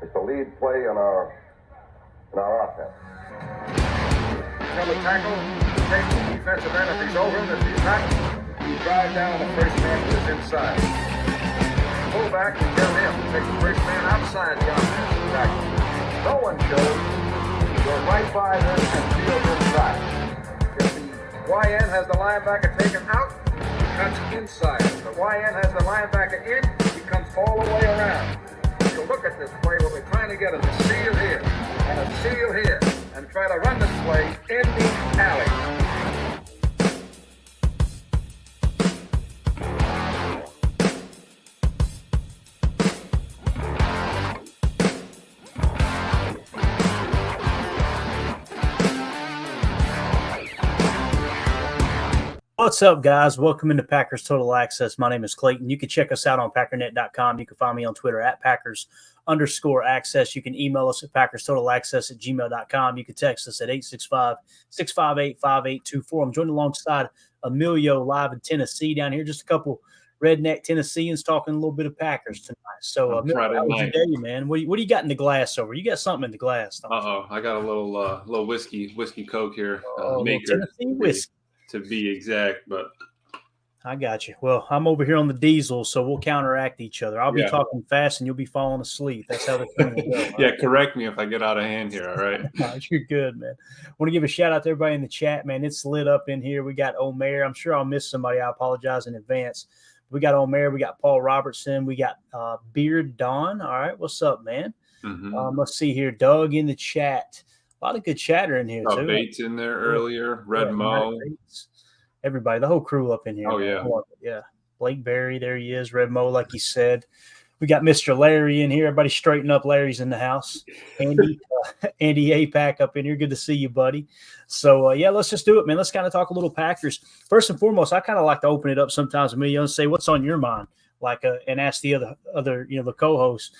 It's the lead play in our offense. Tell the tackle, take the defensive end if he's over him. If he's not, you drive down the first man who is inside. Pull back and tell him to take the first man outside the offensive tackle. No one shows. Go right by him and field inside. If the YN has the linebacker taken out, he cuts inside. If the YN has the linebacker in, he comes all the way around. So look at this play. What we're trying to get is a seal here and a seal here, and try to run this play in the alley. What's up, guys? Welcome into Packers Total Access. My name is Clayton. You can check us out on packernet.com. You can find me on Twitter at Packers_access. You can email us at PackersTotalAccess@gmail.com. You can text us at 865-658-5824. I'm joined alongside Emilio live in Tennessee down here. Just a couple redneck Tennesseans talking a little bit of Packers tonight. So, Emilio, how was your day, man? What do you got in the glass over? You got something in the glass. I got a little whiskey Coke here. Maker. Tennessee whiskey. To be exact, but I got you. Well, I'm over here on the diesel, so we'll counteract each other. I'll be talking fast and you'll be falling asleep. That's how the thing will go. Yeah, right? Correct me if I get out of hand here, all right? No, you're good, man. I want to give a shout out to everybody in the chat, man. It's lit up in here. We got Omer. I'm sure I'll miss somebody. I apologize in advance. We got Omer. We got Paul Robertson. We got Beard Don. All right, what's up, man? Mm-hmm. Let's see here. Doug in the chat. A lot of good chatter in here, too. Bates in there earlier. Red Mo. Everybody, the whole crew up in here. Oh, yeah. Yeah. Blake Berry, there he is. Red Mo, like he said. We got Mr. Larry in here. Everybody straighten up. Larry's in the house. Andy APAC up in here. Good to see you, buddy. So, let's just do it, man. Let's kind of talk a little Packers. First and foremost, I kind of like to open it up sometimes, Emilio, and say what's on your mind, and ask the other the co-hosts.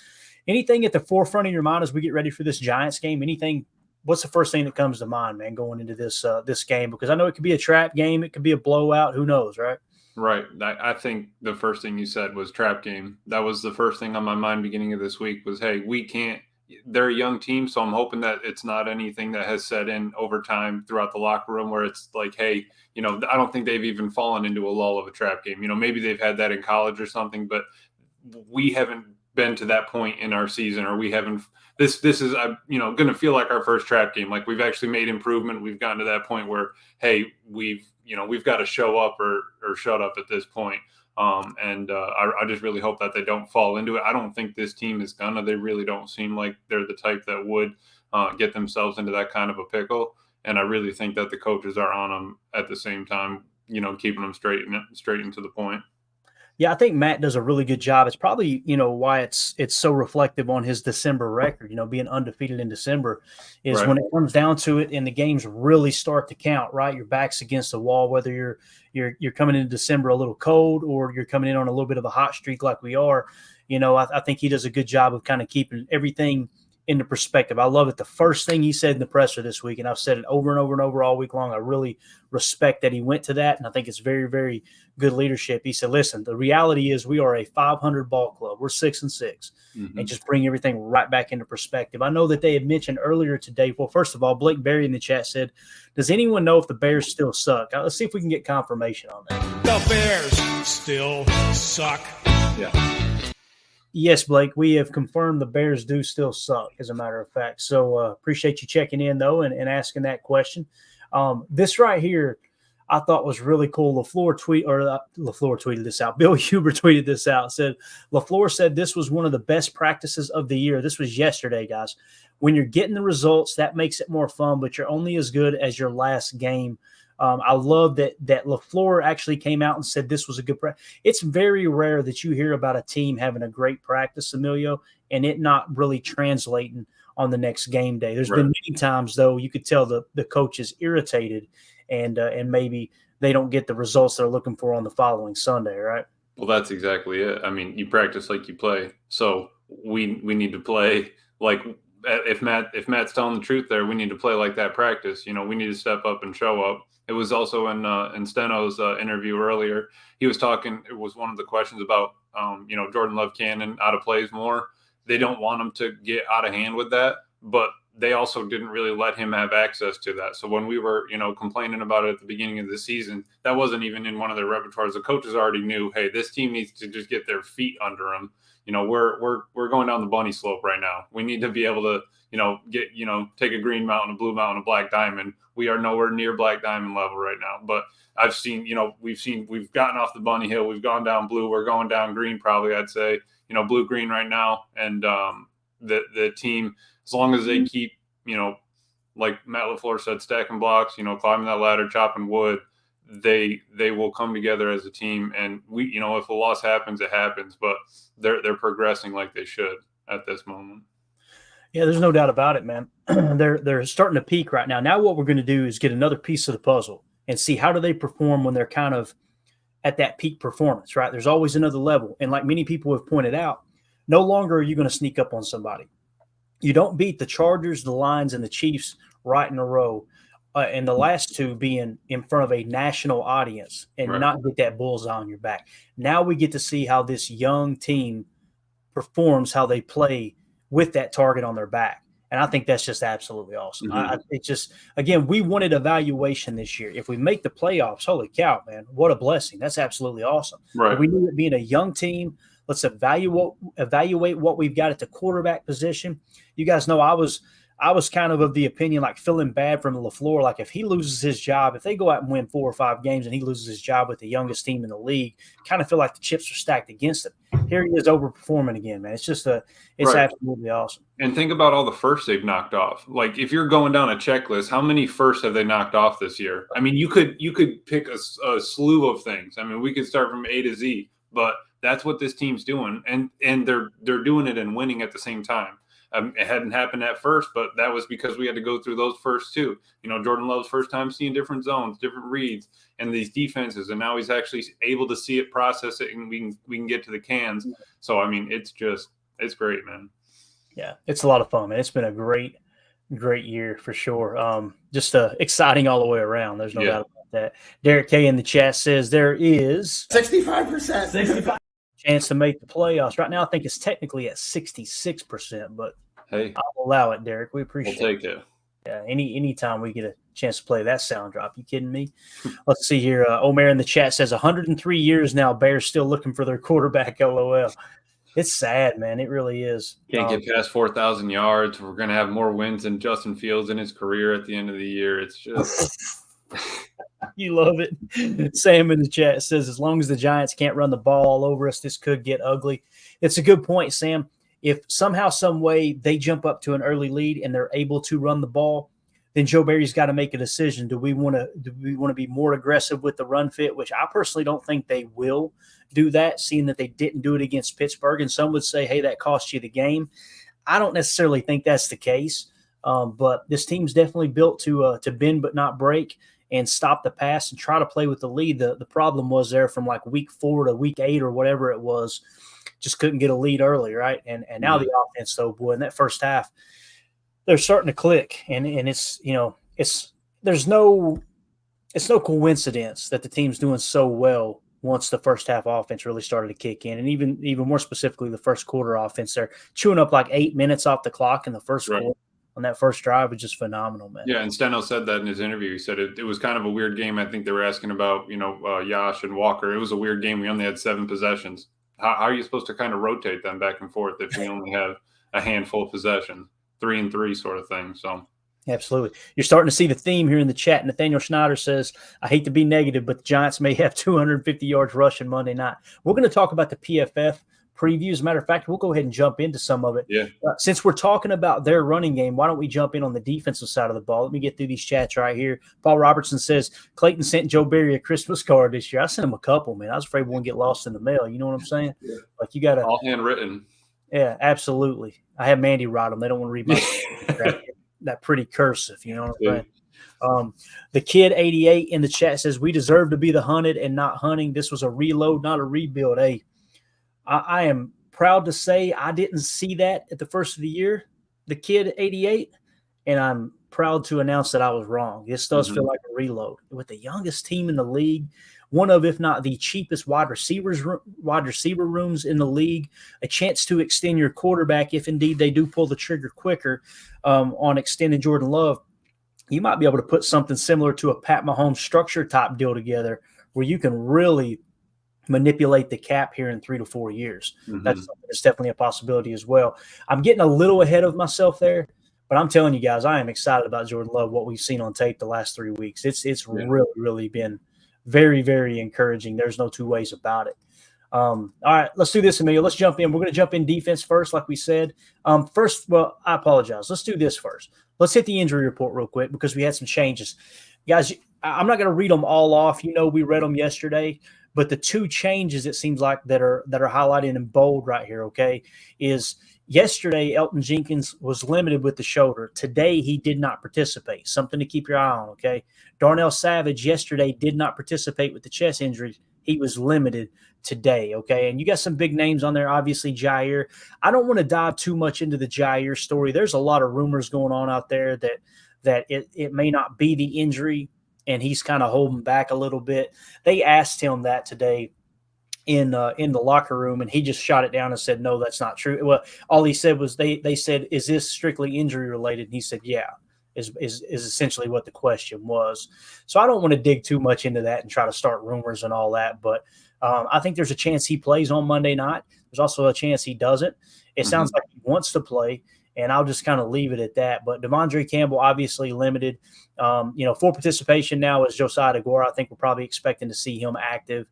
Anything at the forefront of your mind as we get ready for this Giants game? Anything? What's the first thing that comes to mind, man, going into this game? Because I know it could be a trap game. It could be a blowout. Who knows, right? Right. I think the first thing you said was trap game. That was the first thing on my mind beginning of this week was, hey, we can't – they're a young team, so I'm hoping that it's not anything that has set in over time throughout the locker room where it's like, hey, I don't think they've even fallen into a lull of a trap game. Maybe they've had that in college or something, but we haven't been to that point in our season, or we haven't – This is going to feel like our first trap game. Like we've actually made improvement. We've gotten to that point where, hey, we've got to show up or shut up at this point. I just really hope that they don't fall into it. I don't think this team is gonna. They really don't seem like they're the type that would get themselves into that kind of a pickle. And I really think that the coaches are on them at the same time, keeping them straight and to the point. Yeah, I think Matt does a really good job. It's probably, why it's so reflective on his December record, being undefeated in December is right. When it comes down to it and the games really start to count, right? Your back's against the wall, whether you're coming into December a little cold or you're coming in on a little bit of a hot streak like we are. I think he does a good job of kind of keeping everything into perspective. I love it. The first thing he said in the presser this week, and I've said it over and over and over all week long, I really respect that he went to that, and I think it's very, very good leadership. He said, listen, the reality is we are a 500 ball club. We're 6-6, and just bring everything right back into perspective. I know that they had mentioned earlier today, well, first of all, Blake Berry in the chat said, does anyone know if the Bears still suck? Let's see if we can get confirmation on that. The Bears still suck. Yeah. Yes, Blake, we have confirmed the Bears do still suck, as a matter of fact. So appreciate you checking in, though, and asking that question. This right here I thought was really cool. LaFleur tweeted this out. Bill Huber tweeted this out. Said LaFleur said this was one of the best practices of the year. This was yesterday, guys. When you're getting the results, that makes it more fun, but you're only as good as your last game. I love that LaFleur actually came out and said this was a good practice. It's very rare that you hear about a team having a great practice, Emilio, and it not really translating on the next game day. There's been many times, though, you could tell the coach is irritated and maybe they don't get the results they're looking for on the following Sunday, right? Well, that's exactly it. I mean, you practice like you play. So we need to play like if Matt's telling the truth there, we need to play like that practice. We need to step up and show up. It was also in Steno's interview earlier. He was talking. It was one of the questions about Jordan Love Cannon out of plays more, they don't want him to get out of hand with that, but they also didn't really let him have access to that. So when we were, complaining about it at the beginning of the season, that wasn't even in one of their repertoires. The coaches already knew, hey, this team needs to just get their feet under them. We're going down the bunny slope right now. We need to be able to, take a green mountain, a blue mountain, a black diamond. We are nowhere near black diamond level right now. But I've seen, we've gotten off the bunny hill. We've gone down blue. We're going down green, probably, I'd say, blue, green right now. And the team, as long as they keep, like Matt LaFleur said, stacking blocks, climbing that ladder, chopping wood, they will come together as a team. And we, if a loss happens, it happens, but they're progressing like they should at this moment. Yeah, there's no doubt about it, man. They're starting to peak right now. Now what we're going to do is get another piece of the puzzle and see how do they perform when they're kind of at that peak performance, right? There's always another level. And like many people have pointed out, no longer are you going to sneak up on somebody. You don't beat the Chargers, the Lions, and the Chiefs right in a row, and the last two being in front of a national audience and not get that bullseye on your back. Now we get to see how this young team performs, how they play with that target on their back. And I think that's just absolutely awesome. Again, we wanted evaluation this year. If we make the playoffs, holy cow, man, what a blessing. That's absolutely awesome. Right. But we knew it being a young team, let's evaluate what we've got at the quarterback position. You guys know I was kind of the opinion, like feeling bad from LaFleur. Like if he loses his job, if they go out and win 4 or 5 games and he loses his job with the youngest team in the league, kind of feel like the chips are stacked against him. Here he is overperforming again, man. It's just absolutely awesome. And think about all the firsts they've knocked off. Like if you're going down a checklist, how many firsts have they knocked off this year? I mean, you could pick a slew of things. I mean, we could start from A to Z, but that's what this team's doing, and they're doing it and winning at the same time. It hadn't happened at first, but that was because we had to go through those first two. Jordan Love's first time seeing different zones, different reads, and these defenses, and now he's actually able to see it, process it, and we can get to the cans. So I mean, it's great, man. Yeah, it's a lot of fun, man. It's been a great year for sure. Just exciting all the way around. There's no doubt about that. Derek K in the chat says there is 65%. Chance to make the playoffs. Right now, I think it's technically at 66%, but hey, I'll allow it, Derek. We appreciate we'll take it. Yeah, anytime we get a chance to play that sound drop. You kidding me? Let's see here. Omer in the chat says 103 years now, Bears still looking for their quarterback, LOL. It's sad, man. It really is. Can't get past 4,000 yards. We're going to have more wins than Justin Fields in his career at the end of the year. It's just – You love it. Sam in the chat says, as long as the Giants can't run the ball all over us, this could get ugly. It's a good point, Sam. If somehow, some way they jump up to an early lead and they're able to run the ball, then Joe Barry's got to make a decision. Do we want to be more aggressive with the run fit, which I personally don't think they will do that, seeing that they didn't do it against Pittsburgh. And some would say, hey, that cost you the game. I don't necessarily think that's the case. But this team's definitely built to bend but not break and stop the pass and try to play with the lead. The problem was there from like week 4 to week 8 or whatever it was, just couldn't get a lead early, right? And now the offense, though, boy, in that first half, they're starting to click. And it's no coincidence that the team's doing so well once the first half offense really started to kick in. And even more specifically, the first quarter offense, they're chewing up like 8 minutes off the clock in the first quarter. On that first drive was just phenomenal, man. Yeah, and Steno said that in his interview. He said it was kind of a weird game. I think they were asking about, Yash and Walker. It was a weird game. We only had 7 possessions. How are you supposed to kind of rotate them back and forth if we only have a handful of possessions, 3 and 3 sort of thing? So absolutely. You're starting to see the theme here in the chat. Nathaniel Schneider says, I hate to be negative, but the Giants may have 250 yards rushing Monday night. We're going to talk about the PFF preview. As a matter of fact, we'll go ahead and jump into some of it. Yeah. Since we're talking about their running game, why don't we jump in on the defensive side of the ball? Let me get through these chats right here. Paul Robertson says, Clayton sent Joe Barry a Christmas card this year. I sent him a couple, man. I was afraid one get lost in the mail. You know what I'm saying? Yeah. Like you got to – all handwritten. Yeah, absolutely. I have Mandy write them. They don't want to read my that pretty cursive. You know what I'm saying? The kid 88 in the chat says, we deserve to be the hunted and not hunting. This was a reload, not a rebuild. Hey, I am proud to say I didn't see that at the first of the year, the kid 88, and I'm proud to announce that I was wrong. This does feel like a reload. With the youngest team in the league, one of, if not the cheapest wide receiver rooms in the league, a chance to extend your quarterback if indeed they do pull the trigger quicker on extending Jordan Love. You might be able to put something similar to a Pat Mahomes structure type deal together where you can really manipulate the cap here in 3 to 4 years. That's definitely a possibility as well. I'm getting a little ahead of myself there, but I'm telling you guys, I am excited about Jordan Love, what we've seen on tape the last 3 weeks. It's really, really been very, very encouraging. There's no two ways about it. All right, let's do this, Emilio. Let's jump in. We're going to jump in defense first, like we said. First, well, I apologize. Let's do this first. Let's hit the injury report real quick because we had some changes. Guys, I'm not going to read them all off. We read them yesterday. But the two changes, it seems like, that are highlighted in bold right here, okay, is yesterday Elton Jenkins was limited with the shoulder. Today he did not participate. Something to keep your eye on, okay? Darnell Savage yesterday did not participate with the chest injury. He was limited today, okay? And you got some big names on there, obviously Jair. I don't want to dive too much into the Jair story. There's a lot of rumors going on out there that it may not be the injury, and he's kind of holding back a little bit. They asked him that today in the locker room, and he just shot it down and said, no, that's not true. Well, all he said was they said, is this strictly injury related? And he said, yeah, is essentially what the question was. So I don't want to dig too much into that and try to start rumors and all that, but I think there's a chance he plays on Monday night. There's also a chance he doesn't. It sounds like he wants to play, and I'll just kind of leave it at that. But Devondre Campbell obviously limited. Full participation now is Josiah DeGuara. I think we're probably expecting to see him active.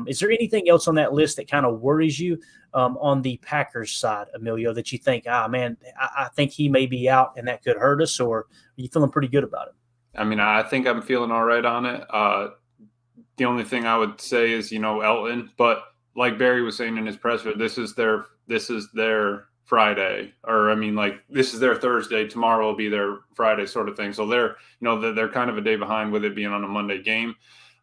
Is there anything else on that list that kind of worries you on the Packers side, Emilio, that you think, I think he may be out and that could hurt us, or are you feeling pretty good about it? I mean, I think I'm feeling all right on it. The only thing I would say is, Elton, but like Barry was saying in his presser, this is their Friday, or this is their Thursday. Tomorrow will be their Friday, sort of thing. So they're kind of a day behind with it being on a Monday game.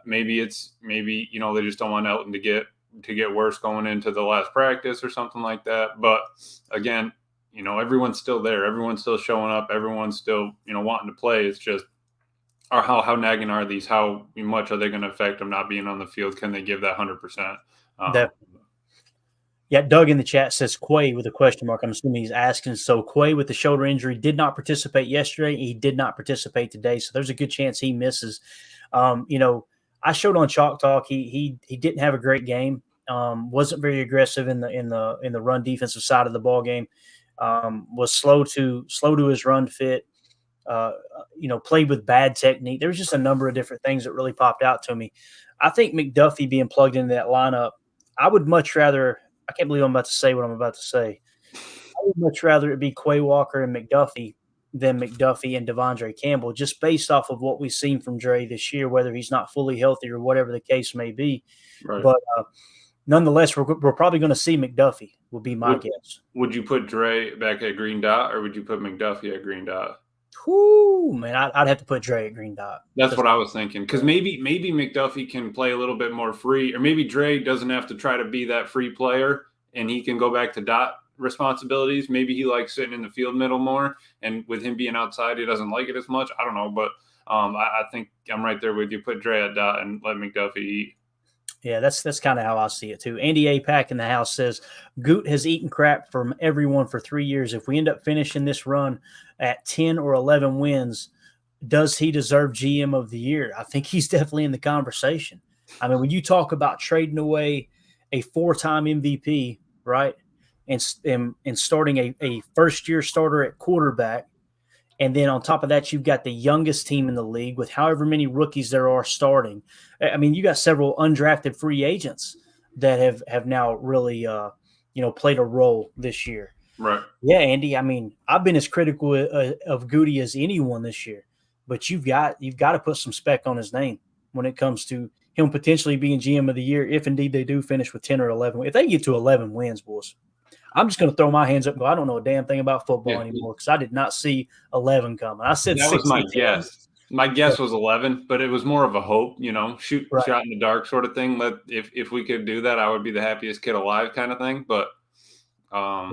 Maybe they just don't want Elton to get worse going into the last practice or something like that. But again, everyone's still there. Everyone's still showing up. Everyone's still wanting to play. It's just, how nagging are these? How much are they going to affect them not being on the field? Can they give that 100%? Yeah, Doug in the chat says Quay with a question mark. I'm assuming he's asking. So Quay with the shoulder injury did not participate yesterday. He did not participate today. So there's a good chance he misses. I showed on Chalk Talk. He didn't have a great game. Wasn't very aggressive in the run defensive side of the ball game. Was slow to his run fit. Played with bad technique. There was just a number of different things that really popped out to me. I think McDuffie being plugged into that lineup, I would much rather – I can't believe I'm about to say what I'm about to say. I would much rather it be Quay Walker and McDuffie than McDuffie and Devondre Campbell, just based off of what we've seen from Dre this year, whether he's not fully healthy or whatever the case may be. Right. But nonetheless, we're probably going to see McDuffie, will be my guess. Would you put Dre back at green dot, or would you put McDuffie at green dot? Ooh, man, I'd have to put Dre at green dot. That's what I was thinking, because maybe McDuffie can play a little bit more free, or maybe Dre doesn't have to try to be that free player, and he can go back to dot responsibilities. Maybe he likes sitting in the field middle more, and with him being outside, he doesn't like it as much. I don't know, but I think I'm right there with you. Put Dre at dot and let McDuffie eat. Yeah, that's kind of how I see it too. Andy APAC in the house says, Goot has eaten crap from everyone for 3 years. If we end up finishing this run at 10 or 11 wins, does he deserve GM of the year? I think he's definitely in the conversation. I mean, when you talk about trading away a 4-time MVP, right, and starting a first-year starter at quarterback, and then on top of that, you've got the youngest team in the league with however many rookies there are starting. I mean, you got several undrafted free agents that have now really, played a role this year. Right. Yeah, Andy. I mean, I've been as critical of Goody as anyone this year, but you've got to put some spec on his name when it comes to him potentially being GM of the year if indeed they do finish with 10 or 11. If they get to 11 wins, boys, I'm just going to throw my hands up and go, I don't know a damn thing about football anymore, because I did not see 11 coming. I said that was my guess. My guess was 11, but it was more of a hope, shot in the dark sort of thing. If we could do that, I would be the happiest kid alive kind of thing. But I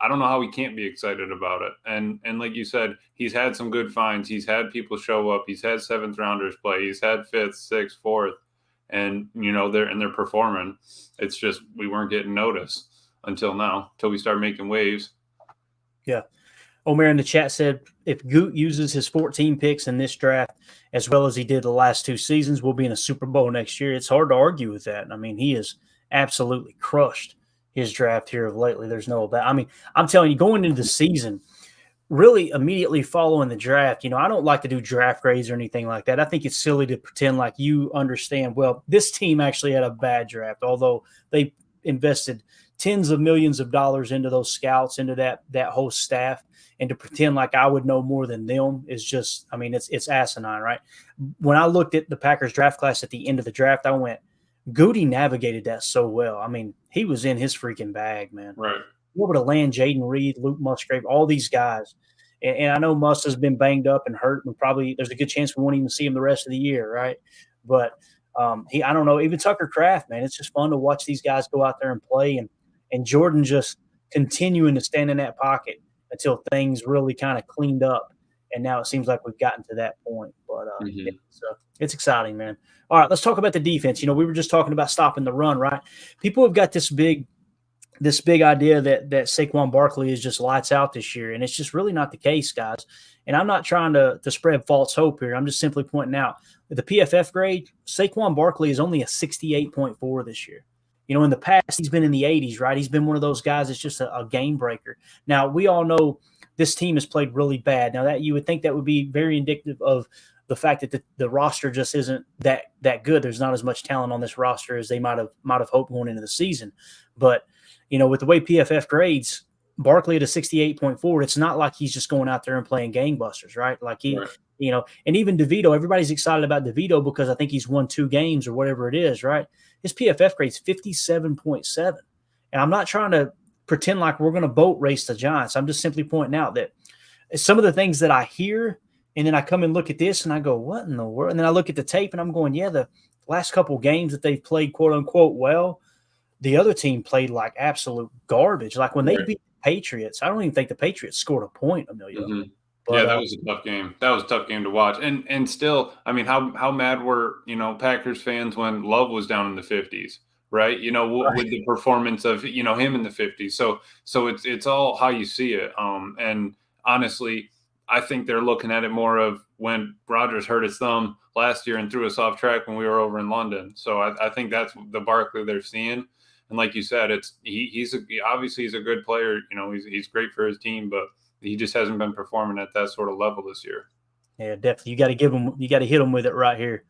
don't know how we can't be excited about it. And like you said, he's had some good finds. He's had people show up. He's had 7th rounders play. He's had 5th, 6th, 4th. and they're performing. It's just we weren't getting noticed until now, until we start making waves. Yeah. Omer in the chat said, if Goot uses his 14 picks in this draft as well as he did the last 2 seasons, we'll be in a Super Bowl next year. It's hard to argue with that. I mean, he has absolutely crushed his draft here of lately. There's no doubt. I mean, I'm telling you, going into the season, really immediately following the draft, I don't like to do draft grades or anything like that. I think it's silly to pretend like you understand, well, this team actually had a bad draft, although they invested tens of millions of dollars into those scouts, into that whole staff. And to pretend like I would know more than them is just, I mean, it's asinine, right? When I looked at the Packers draft class at the end of the draft, I went, Goody navigated that so well. I mean, he was in his freaking bag, man. Right. You were able to land Jaden Reed, Luke Musgrave, all these guys. And I know Muss has been banged up and hurt, and probably there's a good chance we won't even see him the rest of the year, right? But I don't know, even Tucker Kraft, man, it's just fun to watch these guys go out there and play, and Jordan just continuing to stand in that pocket until things really kind of cleaned up. And now it seems like we've gotten to that point. But it's exciting, man. All right, let's talk about the defense. We were just talking about stopping the run, right? People have got this big idea that Saquon Barkley is just lights out this year, and it's just really not the case, guys. And I'm not trying to spread false hope here. I'm just simply pointing out that the PFF grade, Saquon Barkley is only a 68.4 this year. In the past, he's been in the 80s, right? He's been one of those guys that's just a game breaker. Now, we all know this team has played really bad. Now, that you would think that would be very indicative of the fact that the roster just isn't that good. There's not as much talent on this roster as they might have hoped going into the season. But, with the way PFF grades, Barkley at a 68.4, it's not like he's just going out there and playing gangbusters, right? Like right. And even DeVito, everybody's excited about DeVito because I think he's won 2 games or whatever it is, right? His PFF grade's 57.7. And I'm not trying to pretend like we're going to boat race the Giants. I'm just simply pointing out that some of the things that I hear, and then I come and look at this and I go, what in the world? And then I look at the tape and I'm going, yeah, the last couple games that they've played, quote unquote, well, the other team played like absolute garbage. Like when they beat the Patriots, I don't even think the Patriots scored a point, Emilio. Mm-hmm. But, that was a tough game. That was a tough game to watch. And still, I mean, how mad were, Packers fans when Love was down in the 50s, right? With the performance of, him in the 50s. So it's all how you see it. And honestly, I think they're looking at it more of when Rodgers hurt his thumb last year and threw us off track when we were over in London. So I think that's the Barkley they're seeing. And like you said, he's obviously a good player. He's great for his team, but he just hasn't been performing at that sort of level this year. Yeah, definitely. You got to hit him with it right here,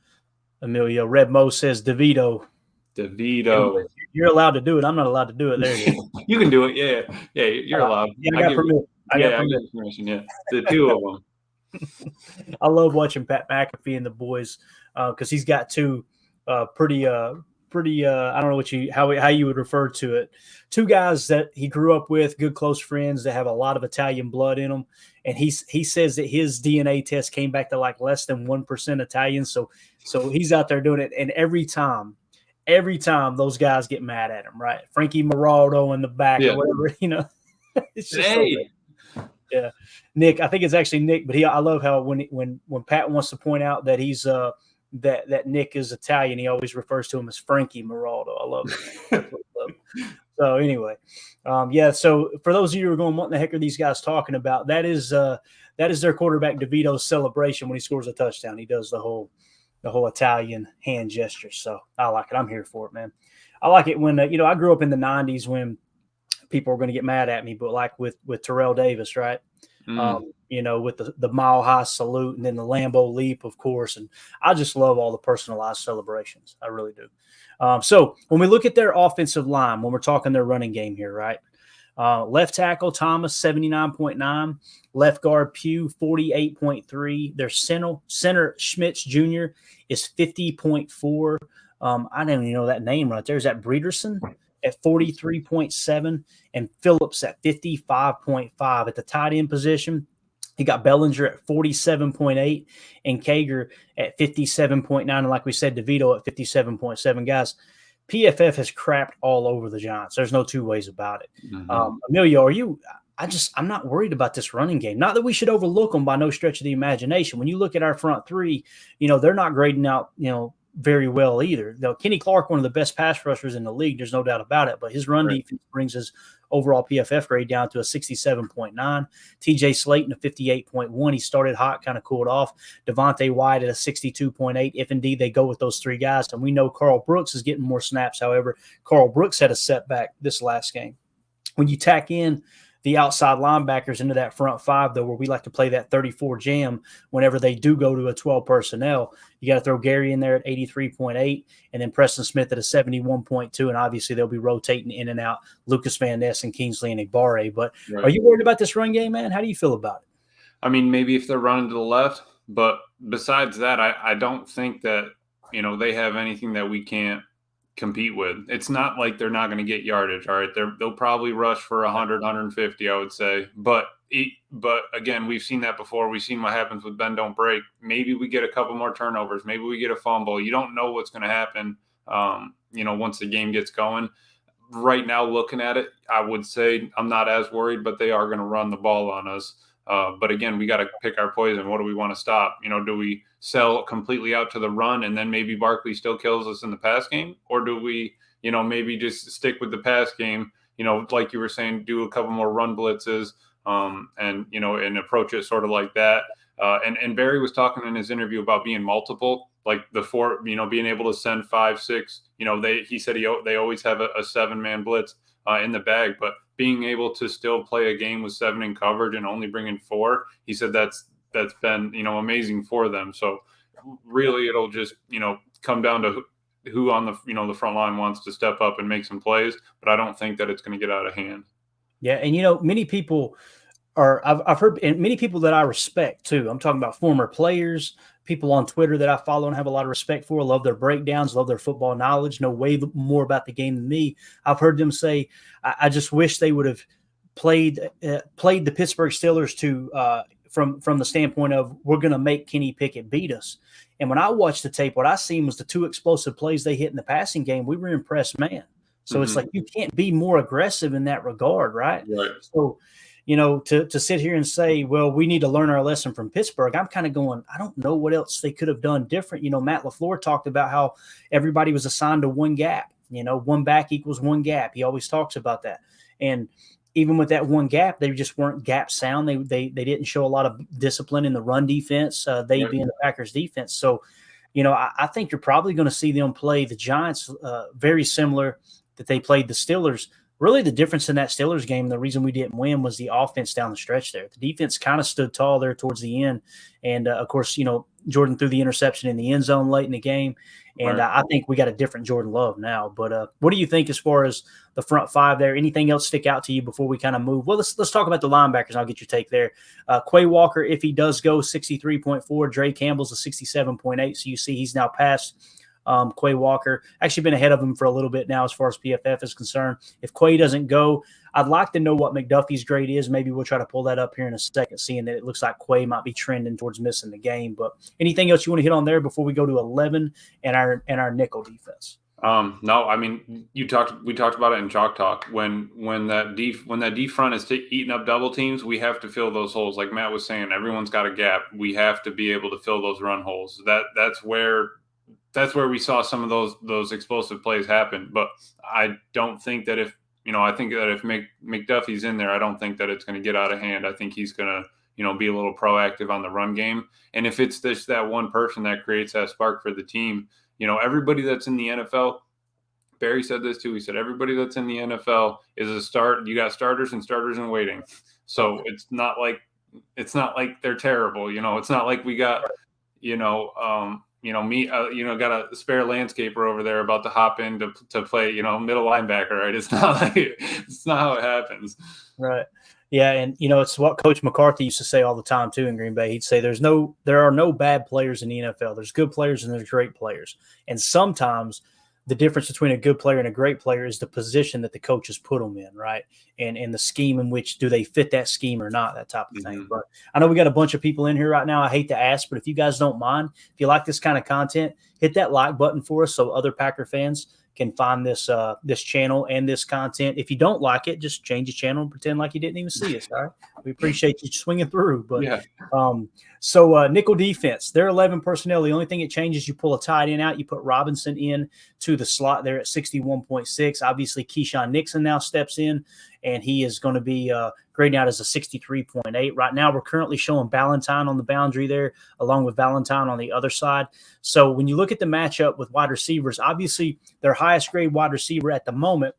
Emilio. Red Mo says DeVito. You're allowed to do it. I'm not allowed to do it. There you go. You can do it. Yeah, you're allowed. Yeah, I got permission. Yeah, the 2 of them. I love watching Pat McAfee and the boys because he's got 2 pretty I don't know how you would refer to it. 2 guys that he grew up with, good close friends that have a lot of Italian blood in them. And he says that his DNA test came back to like less than 1% Italian. So he's out there doing it. And every time those guys get mad at him, right? Frankie Moraldo in the back or whatever, it's just yeah. Nick, I think it's actually Nick, but I love how when Pat wants to point out that he's that Nick is Italian, he always refers to him as Frankie Moraldo. I love it. So anyway, so for those of you who are going, what the heck are these guys talking about? That is their quarterback DeVito's celebration when he scores a touchdown. He does the whole Italian hand gesture. So I like it. I'm here for it, man. I like it when I grew up in the 90s when people were going to get mad at me, but like with Terrell Davis, right? With the mile high salute and then the Lambeau leap, of course. And I just love all the personalized celebrations. I really do. So when we look at their offensive line, when we're talking their running game here, right? Left tackle Thomas, 79.9. Left guard Pugh, 48.3. Their center Schmitz Jr. is 50.4. I didn't even know that name right there. Is that Breederson at 43.7 and Phillips at 55.5 at the tight end position? He got Bellinger at 47.8 and Kager at 57.9. And like we said, DeVito at 57.7. Guys, PFF has crapped all over the Giants. There's no 2 ways about it. Mm-hmm. Emilio, I'm not worried about this running game. Not that we should overlook them by no stretch of the imagination. When you look at our front 3, they're not grading out, very well either. Now, Kenny Clark, one of the best pass rushers in the league, there's no doubt about it, but his run defense brings his overall PFF grade down to a 67.9. TJ Slayton, a 58.1. He started hot, kind of cooled off. Devontae White at a 62.8, if indeed they go with those three guys. And we know Carl Brooks is getting more snaps. However, Carl Brooks had a setback this last game. When you tack in the outside linebackers into that front five, though, where we like to play that 34 jam whenever they do go to a 12 personnel, you got to throw Gary in there at 83.8 and then Preston Smith at a 71.2. And obviously they'll be rotating in and out Lucas Van Ness and Kingsley and Igbare. But Are you worried about this run game, man? How do you feel about it? I mean, maybe if they're running to the left, but besides that, I don't think that, they have anything that we can't compete with. It's not like they're not going to get yardage. All right. They'll probably rush for 100, 150, I would say. But again, we've seen that before. We've seen what happens with bend don't break. Maybe we get a couple more turnovers. Maybe we get a fumble. You don't know what's going to happen, once the game gets going. Right now, looking at it, I would say I'm not as worried, but they are going to run the ball on us. But again, we got to pick our poison. What do we want to stop? Do we sell completely out to the run and then maybe Barkley still kills us in the pass game? Or do we, maybe just stick with the pass game, like you were saying, do a couple more run blitzes and approach it sort of like that. And Barry was talking in his interview about being multiple, like the four, being able to send 5, 6, he said they always have a 7-man blitz in the bag, but being able to still play a game with 7 in coverage and only bring in 4, he said that's been, amazing for them. So really it'll just, come down to who on the, the front line wants to step up and make some plays, but I don't think that it's going to get out of hand. Yeah. And, many people I've heard, and many people that I respect too. I'm talking about former players, people on Twitter that I follow and have a lot of respect for, love their breakdowns, love their football knowledge, know way more about the game than me. I've heard them say, I just wish they would have played the Pittsburgh Steelers to from the standpoint of we're going to make Kenny Pickett beat us. And when I watched the tape, what I seen was the 2 explosive plays they hit in the passing game. We were impressed, man. So It's like you can't be more aggressive in that regard, right? So, to sit here and say, well, we need to learn our lesson from Pittsburgh, I'm kind of going, I don't know what else they could have done different. Matt LaFleur talked about how everybody was assigned to one gap. One back equals one gap. He always talks about that. And even with that one gap, they just weren't gap sound. They didn't show a lot of discipline in the run defense, being the Packers defense. So, I think you're probably going to see them play the Giants very similar that they played the Steelers. Really, the difference in that Steelers game, the reason we didn't win was the offense down the stretch there. The defense kind of stood tall there towards the end. And, of course, Jordan threw the interception in the end zone late in the game. And I think we got a different Jordan Love now. But what do you think as far as the front five there? Anything else stick out to you before we kind of move? Well, let's talk about the linebackers. I'll get your take there. Quay Walker, if he does go, 63.4. Dre Campbell's a 67.8. So you see he's now passed Quay Walker. Actually been ahead of him for a little bit now as far as PFF is concerned. If Quay doesn't go, I'd like to know what McDuffie's grade is. Maybe we'll try to pull that up here in a second, seeing that it looks like Quay might be trending towards missing the game. But anything else you want to hit on there before we go to 11 and our nickel defense? No, I mean, we talked about it in Chalk Talk. When that D front is eating up double teams, we have to fill those holes. Like Matt was saying, everyone's got a gap. We have to be able to fill those run holes. That's where we saw some of those explosive plays happen. But I don't think that if McDuffie's in there, I don't think that it's going to get out of hand. I think he's going to, be a little proactive on the run game. And if it's that one person that creates that spark for the team, everybody that's in the NFL, Barry said this too. He said, everybody that's in the NFL is a start. You got starters and starters in waiting. So it's not like they're terrible. It's not like we got, got a spare landscaper over there about to hop in to play, middle linebacker, right? It's not how it happens. Right. Yeah. And, it's what Coach McCarthy used to say all the time too in Green Bay. He'd say there are no bad players in the NFL. There's good players and there's great players. And sometimes the difference between a good player and a great player is the position that the coaches put them in, right? And the scheme in which do they fit that scheme or not, that type of thing. But I know we got a bunch of people in here right now. I hate to ask, but if you guys don't mind, if you like this kind of content, hit that like button for us so other Packer fans can find this this channel and this content. If you don't like it, just change the channel and pretend like you didn't even see us. All right, we appreciate you swinging through. But Yeah. So nickel defense, they're 11 personnel. The only thing it changes, you pull a tight end out, you put Robinson in to the slot there at 61.6. Obviously, Keyshawn Nixon now steps in, and he is going to be grading out as a 63.8. Right now, we're currently showing Ballantyne on the boundary there, along with Ballantyne on the other side. So when you look at the matchup with wide receivers, obviously their highest grade wide receiver at the moment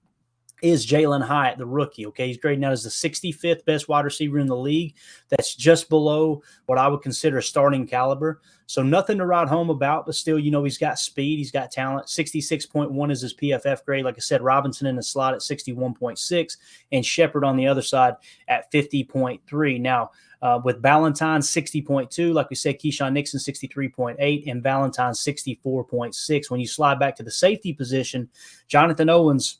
is Jalen Hyatt, the rookie. Okay, he's grading out as the 65th best wide receiver in the league. That's just below what I would consider a starting caliber. So nothing to write home about, but still, he's got speed, he's got talent. 66.1 is his PFF grade. Like I said, Robinson in the slot at 61.6 and Shepard on the other side at 50.3. Now, with Ballantyne 60.2, like we said, Keyshawn Nixon 63.8 and Ballantyne 64.6. When you slide back to the safety position, Jonathan Owens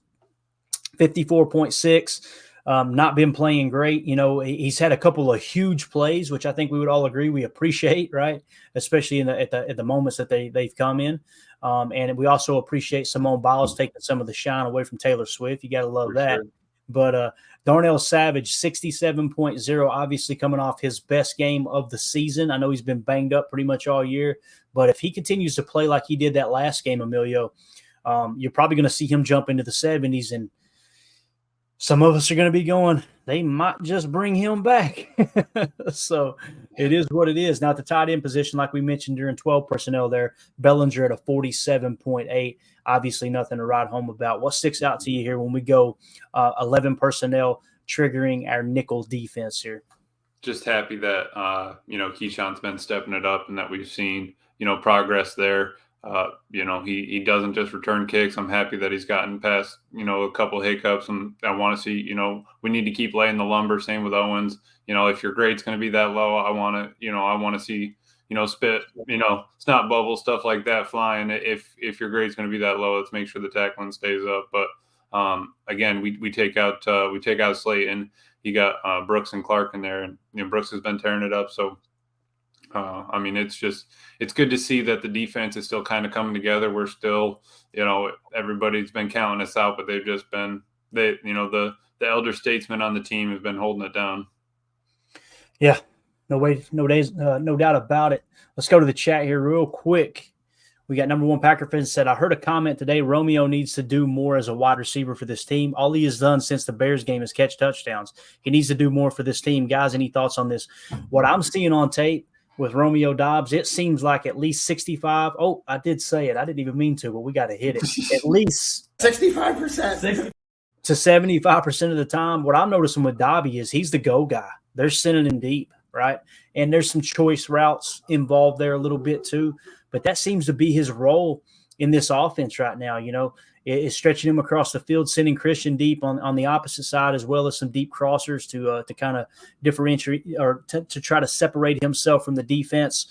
54.6, not been playing great. He's had a couple of huge plays, which I think we would all agree we appreciate, right? Especially at the moments that they've come in. And we also appreciate Simone Biles taking some of the shine away from Taylor Swift. You got to love that. Sure. But Darnell Savage, 67.0, obviously coming off his best game of the season. I know he's been banged up pretty much all year, but if he continues to play like he did that last game, Emilio, you're probably going to see him jump into the 70s, and some of us are going to be going, they might just bring him back. So it is what it is. Now, at the tight end position, like we mentioned during 12 personnel there, Bellinger at a 47.8. Obviously, nothing to write home about. What sticks out to you here when we go 11 personnel triggering our nickel defense here? Just happy that, Keyshawn's been stepping it up and that we've seen, progress there. He doesn't just return kicks. I'm happy that he's gotten past, a couple hiccups, and I want to see, we need to keep laying the lumber. Same with Owens. If your grade's going to be that low, I want to see, spit, snot bubble, stuff like that flying. If your grade's going to be that low, let's make sure the tackling stays up. But again, we take out Slayton. You got Brooks and Clark in there, and Brooks has been tearing it up. So it's good to see that the defense is still kind of coming together. We're still, everybody's been counting us out, but they've just been, the elder statesman on the team has been holding it down. Yeah, no doubt about it. Let's go to the chat here real quick. We got number one Packer fan said, I heard a comment today. Romeo needs to do more as a wide receiver for this team. All he has done since the Bears game is catch touchdowns. He needs to do more for this team. Guys, any thoughts on this? What I'm seeing on tape with Romeo Doubs, it seems like at least 65. Oh, I did say it. I didn't even mean to, but we got to hit it. At least 65%. To 75% of the time. What I'm noticing with Dobby is he's the go guy. They're sending him deep, right? And there's some choice routes involved there a little bit too. But that seems to be his role in this offense right now. Is stretching him across the field, sending Christian deep on the opposite side, as well as some deep crossers to kind of differentiate or to try to separate himself from the defense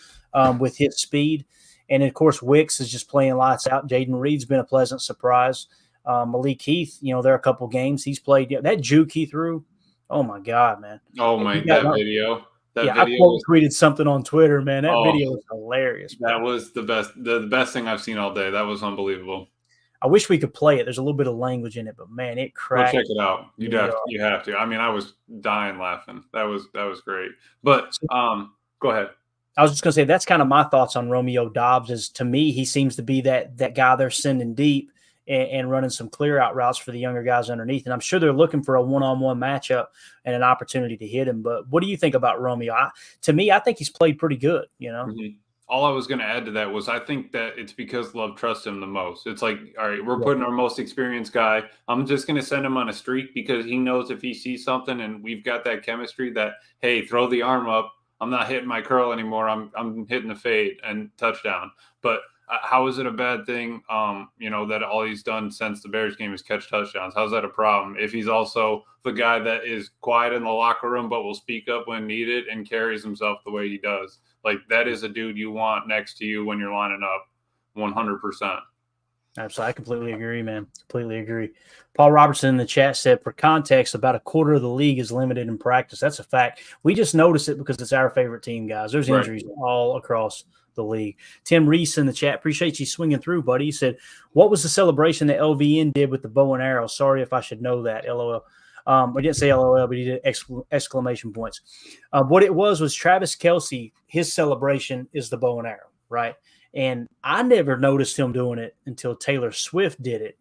with his speed. And of course, Wicks is just playing lights out. Jaden Reed's been a pleasant surprise. Malik Heath, there are a couple games he's played. That juke he threw, oh my God, man! Oh my, that video. I tweeted something on Twitter, man. That video was hilarious. Bro. That was the best. The best thing I've seen all day. That was unbelievable. I wish we could play it. There's a little bit of language in it, but man, it cracked. Go check it out. You have to. I was dying laughing. That was great. But go ahead. I was just gonna say that's kind of my thoughts on Romeo Doubs. Is to me, he seems to be that guy they're sending deep and running some clear out routes for the younger guys underneath. And I'm sure they're looking for a one-on-one matchup and an opportunity to hit him. But what do you think about Romeo? To me, I think he's played pretty good. Mm-hmm. All I was going to add to that was I think that it's because Love trusts him the most. It's like, all right, we're putting our most experienced guy. I'm just going to send him on a streak because he knows if he sees something and we've got that chemistry that, hey, throw the arm up. I'm not hitting my curl anymore. I'm hitting the fade and touchdown. But how is it a bad thing, that all he's done since the Bears game is catch touchdowns? How's that a problem? If he's also the guy that is quiet in the locker room but will speak up when needed and carries himself the way he does. Like, that is a dude you want next to you when you're lining up 100%. Absolutely. I completely agree, man. Completely agree. Paul Robertson in the chat said, for context, about a quarter of the league is limited in practice. That's a fact. We just notice it because it's our favorite team, guys. There's injuries all across the league. Tim Reese in the chat, appreciate you swinging through, buddy. He said, what was the celebration that LVN did with the bow and arrow? Sorry if I should know that, LOL. I didn't say LOL, but he did exclamation points. What it was Travis Kelce, his celebration is the bow and arrow, right? And I never noticed him doing it until Taylor Swift did it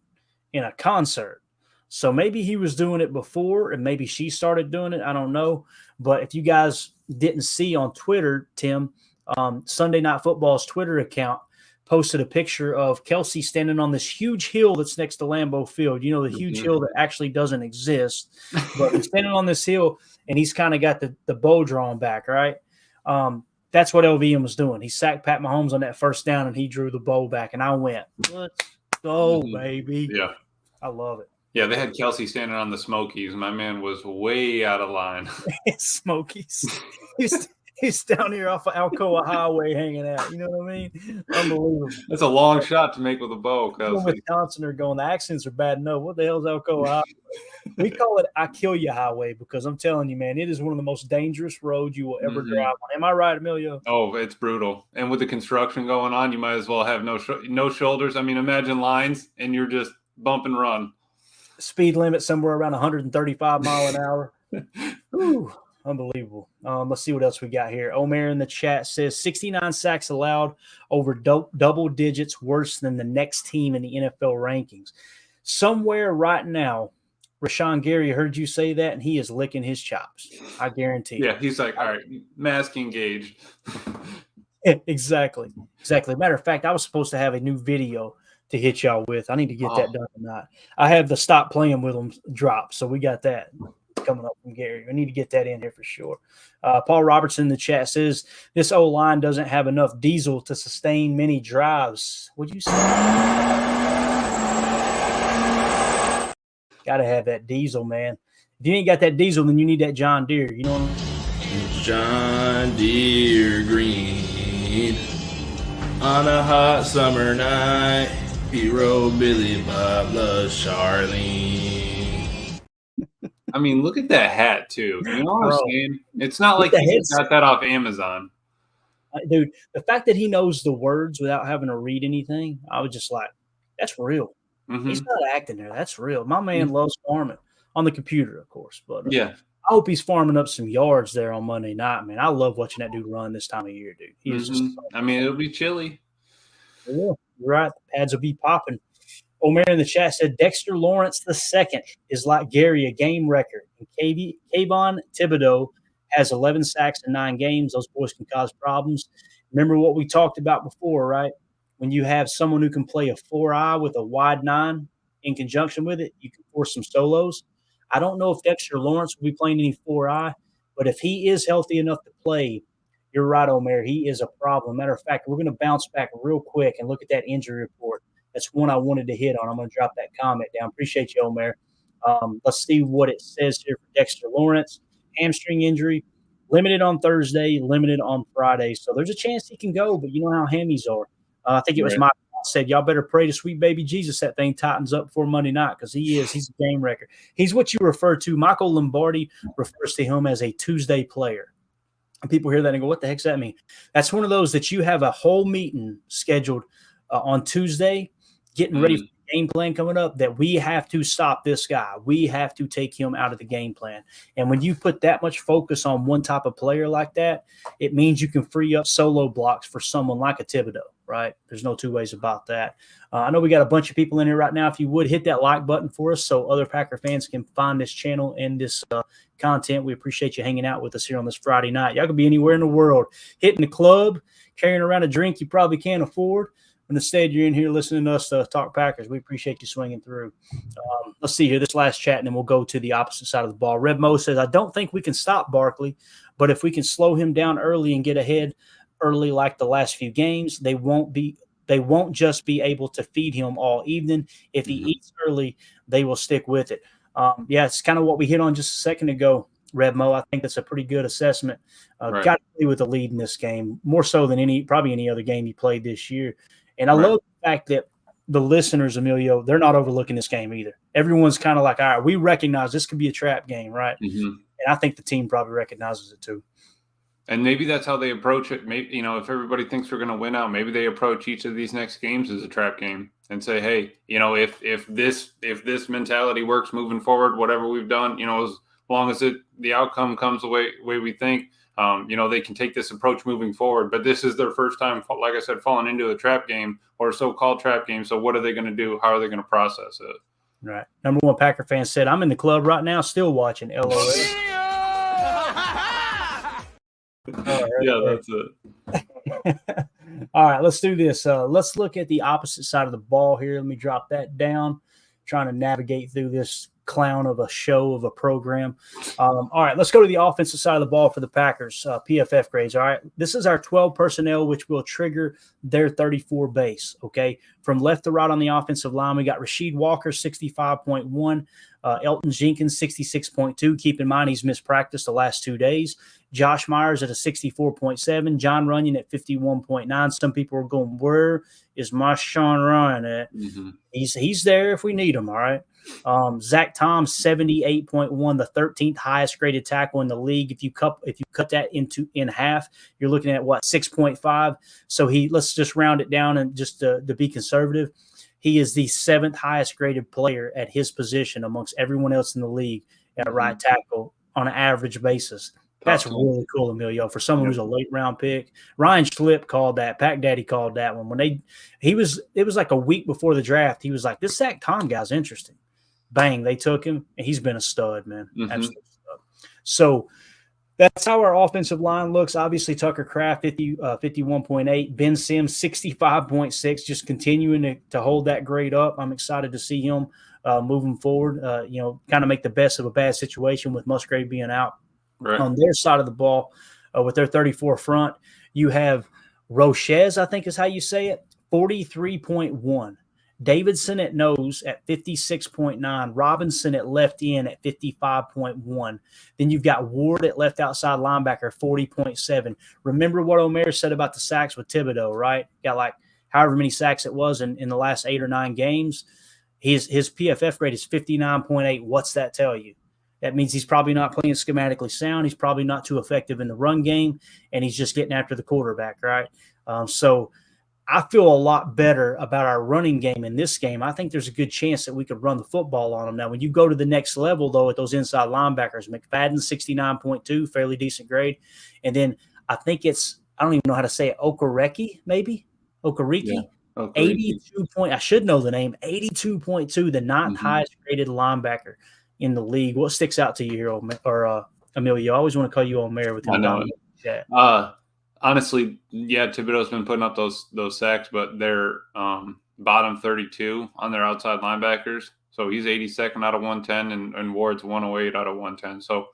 in a concert. So maybe he was doing it before and maybe she started doing it. I don't know. But if you guys didn't see on Twitter, Tim, Sunday Night Football's Twitter account posted a picture of Kelce standing on this huge hill that's next to Lambeau Field. You know, the huge hill that actually doesn't exist. But he's standing on this hill and he's kind of got the bow drawn back, right? That's what LVM was doing. He sacked Pat Mahomes on that first down, and he drew the bow back. And I went, let's go, baby. Yeah. I love it. Yeah, they had Kelce standing on the Smokies. My man was way out of line. Smokies. He's down here off of Alcoa Highway hanging out. You know what I mean? Unbelievable. That's a long shot to make with a bow. Wisconsin are going, the accents are bad enough. What the hell is Alcoa Highway? We call it I Kill You Highway because I'm telling you, man, it is one of the most dangerous roads you will ever drive on. Am I right, Emilio? Oh, it's brutal. And with the construction going on, you might as well have no shoulders. I mean, imagine lines and you're just bump and run. Speed limit somewhere around 135 mile an hour. Ooh, unbelievable. Let's see what else we got here. Omer in the chat says 69 sacks allowed, over double digits, worse than the next team in the NFL rankings. Somewhere right now, Rashawn Gary heard you say that, and he is licking his chops. I guarantee. Yeah, he's like, all right, mask engaged. Exactly. Matter of fact, I was supposed to have a new video to hit y'all with. I need to get that done tonight. I have the Stop Playing With Them drop, so we got that coming up from Gary. We need to get that in here for sure. Paul Robertson in the chat says, this O-line doesn't have enough diesel to sustain many drives. Would you say? Got to have that diesel, man. If you ain't got that diesel, then you need that John Deere. You know what I mean? John Deere green on a hot summer night. Hero Billy Bob loves Charlene. I mean, look at that hat, too. You know what I'm saying? It's not like he got that off Amazon. Dude, the fact that he knows the words without having to read anything, I was just like, that's real. Mm-hmm. He's not acting there. That's real. My man loves farming on the computer, of course. But I hope he's farming up some yards there on Monday night, man. I love watching that dude run this time of year, dude. He is just. I mean, it'll be chilly. Yeah, you're right. The pads will be popping. Omer in the chat said Dexter Lawrence II is like Gary, a game record. And Kayvon Thibodeau has 11 sacks in 9 games. Those boys can cause problems. Remember what we talked about before, right? When you have someone who can play a 4-eye with a wide 9 in conjunction with it, you can force some solos. I don't know if Dexter Lawrence will be playing any 4-eye, but if he is healthy enough to play, you're right, Omer. He is a problem. Matter of fact, we're going to bounce back real quick and look at that injury report. That's one I wanted to hit on. I'm going to drop that comment down. Appreciate you, Omer. Let's see what it says here for Dexter Lawrence. Hamstring injury, limited on Thursday, limited on Friday. So there's a chance he can go, but you know how hammies are. I think it was Mike said, y'all better pray to sweet baby Jesus that thing tightens up before Monday night because he's a game record. He's what you refer to. Michael Lombardi refers to him as a Tuesday player. And people hear that and go, what the heck's that mean? That's one of those that you have a whole meeting scheduled on Tuesday, getting ready for the game plan coming up, that we have to stop this guy. We have to take him out of the game plan. And when you put that much focus on one type of player like that, it means you can free up solo blocks for someone like a Thibodeau, right? There's no two ways about that. I know we got a bunch of people in here right now. If you would hit that like button for us so other Packer fans can find this channel and this content. We appreciate you hanging out with us here on this Friday night. Y'all could be anywhere in the world, hitting the club, carrying around a drink you probably can't afford. And instead, you're in here listening to us talk Packers. We appreciate you swinging through. Let's see here, this last chat, and then we'll go to the opposite side of the ball. Red Mo says, I don't think we can stop Barkley, but if we can slow him down early and get ahead early like the last few games, they won't just be able to feed him all evening. If he eats early, they will stick with it. It's kind of what we hit on just a second ago, Red Mo. I think that's a pretty good assessment. Got to play with the lead in this game, more so than probably any other game you played this year. And I love the fact that the listeners, Emilio, they're not overlooking this game either. Everyone's kind of like, all right, we recognize this could be a trap game, right? Mm-hmm. And I think the team probably recognizes it too. And maybe that's how they approach it. Maybe, if everybody thinks we're going to win out, maybe they approach each of these next games as a trap game and say, hey, if this mentality works moving forward, whatever we've done, as long as the outcome comes the way we think, they can take this approach moving forward. But this is their first time, like I said, falling into a trap game or a so-called trap game. So what are they going to do? How are they going to process it? Right. Number one Packer fan said, I'm in the club right now, still watching. LOL. Yeah, that's it. All right, let's do this. Let's look at the opposite side of the ball here. Let me drop that down. Trying to navigate through this clown of a show of a program. All right, let's go to the offensive side of the ball for the Packers. PFF grades. All right, this is our 12 personnel, which will trigger their 34 base. Okay, from left to right on the offensive line, we got Rasheed Walker 65.1, Elton Jenkins 66.2. Keep in mind he's missed practice the last 2 days. Josh Myers at a 64.7, John Runyon at 51.9. Some people are going, where is my Sean Ryan at? Mm-hmm. He's there if we need him, all right? Zach Tom, 78.1, the 13th highest graded tackle in the league. If you cut that in half, you're looking at 6.5. So let's just round it down and just to be conservative. He is the 7th highest graded player at his position amongst everyone else in the league at right tackle on an average basis. That's really cool, Emilio, for someone who's a late round pick. Ryan Schlip called that. Pack Daddy called that one. It was like a week before the draft. He was like, this Zach Tom guy's interesting. Bang, they took him, and he's been a stud, man. Mm-hmm. Absolute stud. So that's how our offensive line looks. Obviously, Tucker Kraft, 51.8. Ben Sims, 65.6, just continuing to hold that grade up. I'm excited to see him moving forward, kind of make the best of a bad situation with Musgrave being out. Right. On their side of the ball, with their 34 front, you have Roches, I think is how you say it, 43.1. Davidson at nose at 56.9. Robinson at left end at 55.1. Then you've got Ward at left outside linebacker, 40.7. Remember what Omer said about the sacks with Thibodeau, right? Got like however many sacks it was in the last 8 or 9 games. His PFF grade is 59.8. What's that tell you? That means he's probably not playing schematically sound. He's probably not too effective in the run game, and he's just getting after the quarterback, right? So I feel a lot better about our running game in this game. I think there's a good chance that we could run the football on them. Now, when you go to the next level, though, at those inside linebackers, McFadden, 69.2, fairly decent grade. And then I think I don't even know how to say it, Okereke, maybe? Okereke? Yeah. 82 point. I should know the name. 82.2, the ninth highest graded linebacker in the league. What sticks out to you here, Emilio? I always want to call you Omer with him. I know it. Honestly, yeah, Thibodeau's been putting up those sacks, but they're bottom 32 on their outside linebackers. So he's 82nd out of 110, and Ward's 108 out of 110. So,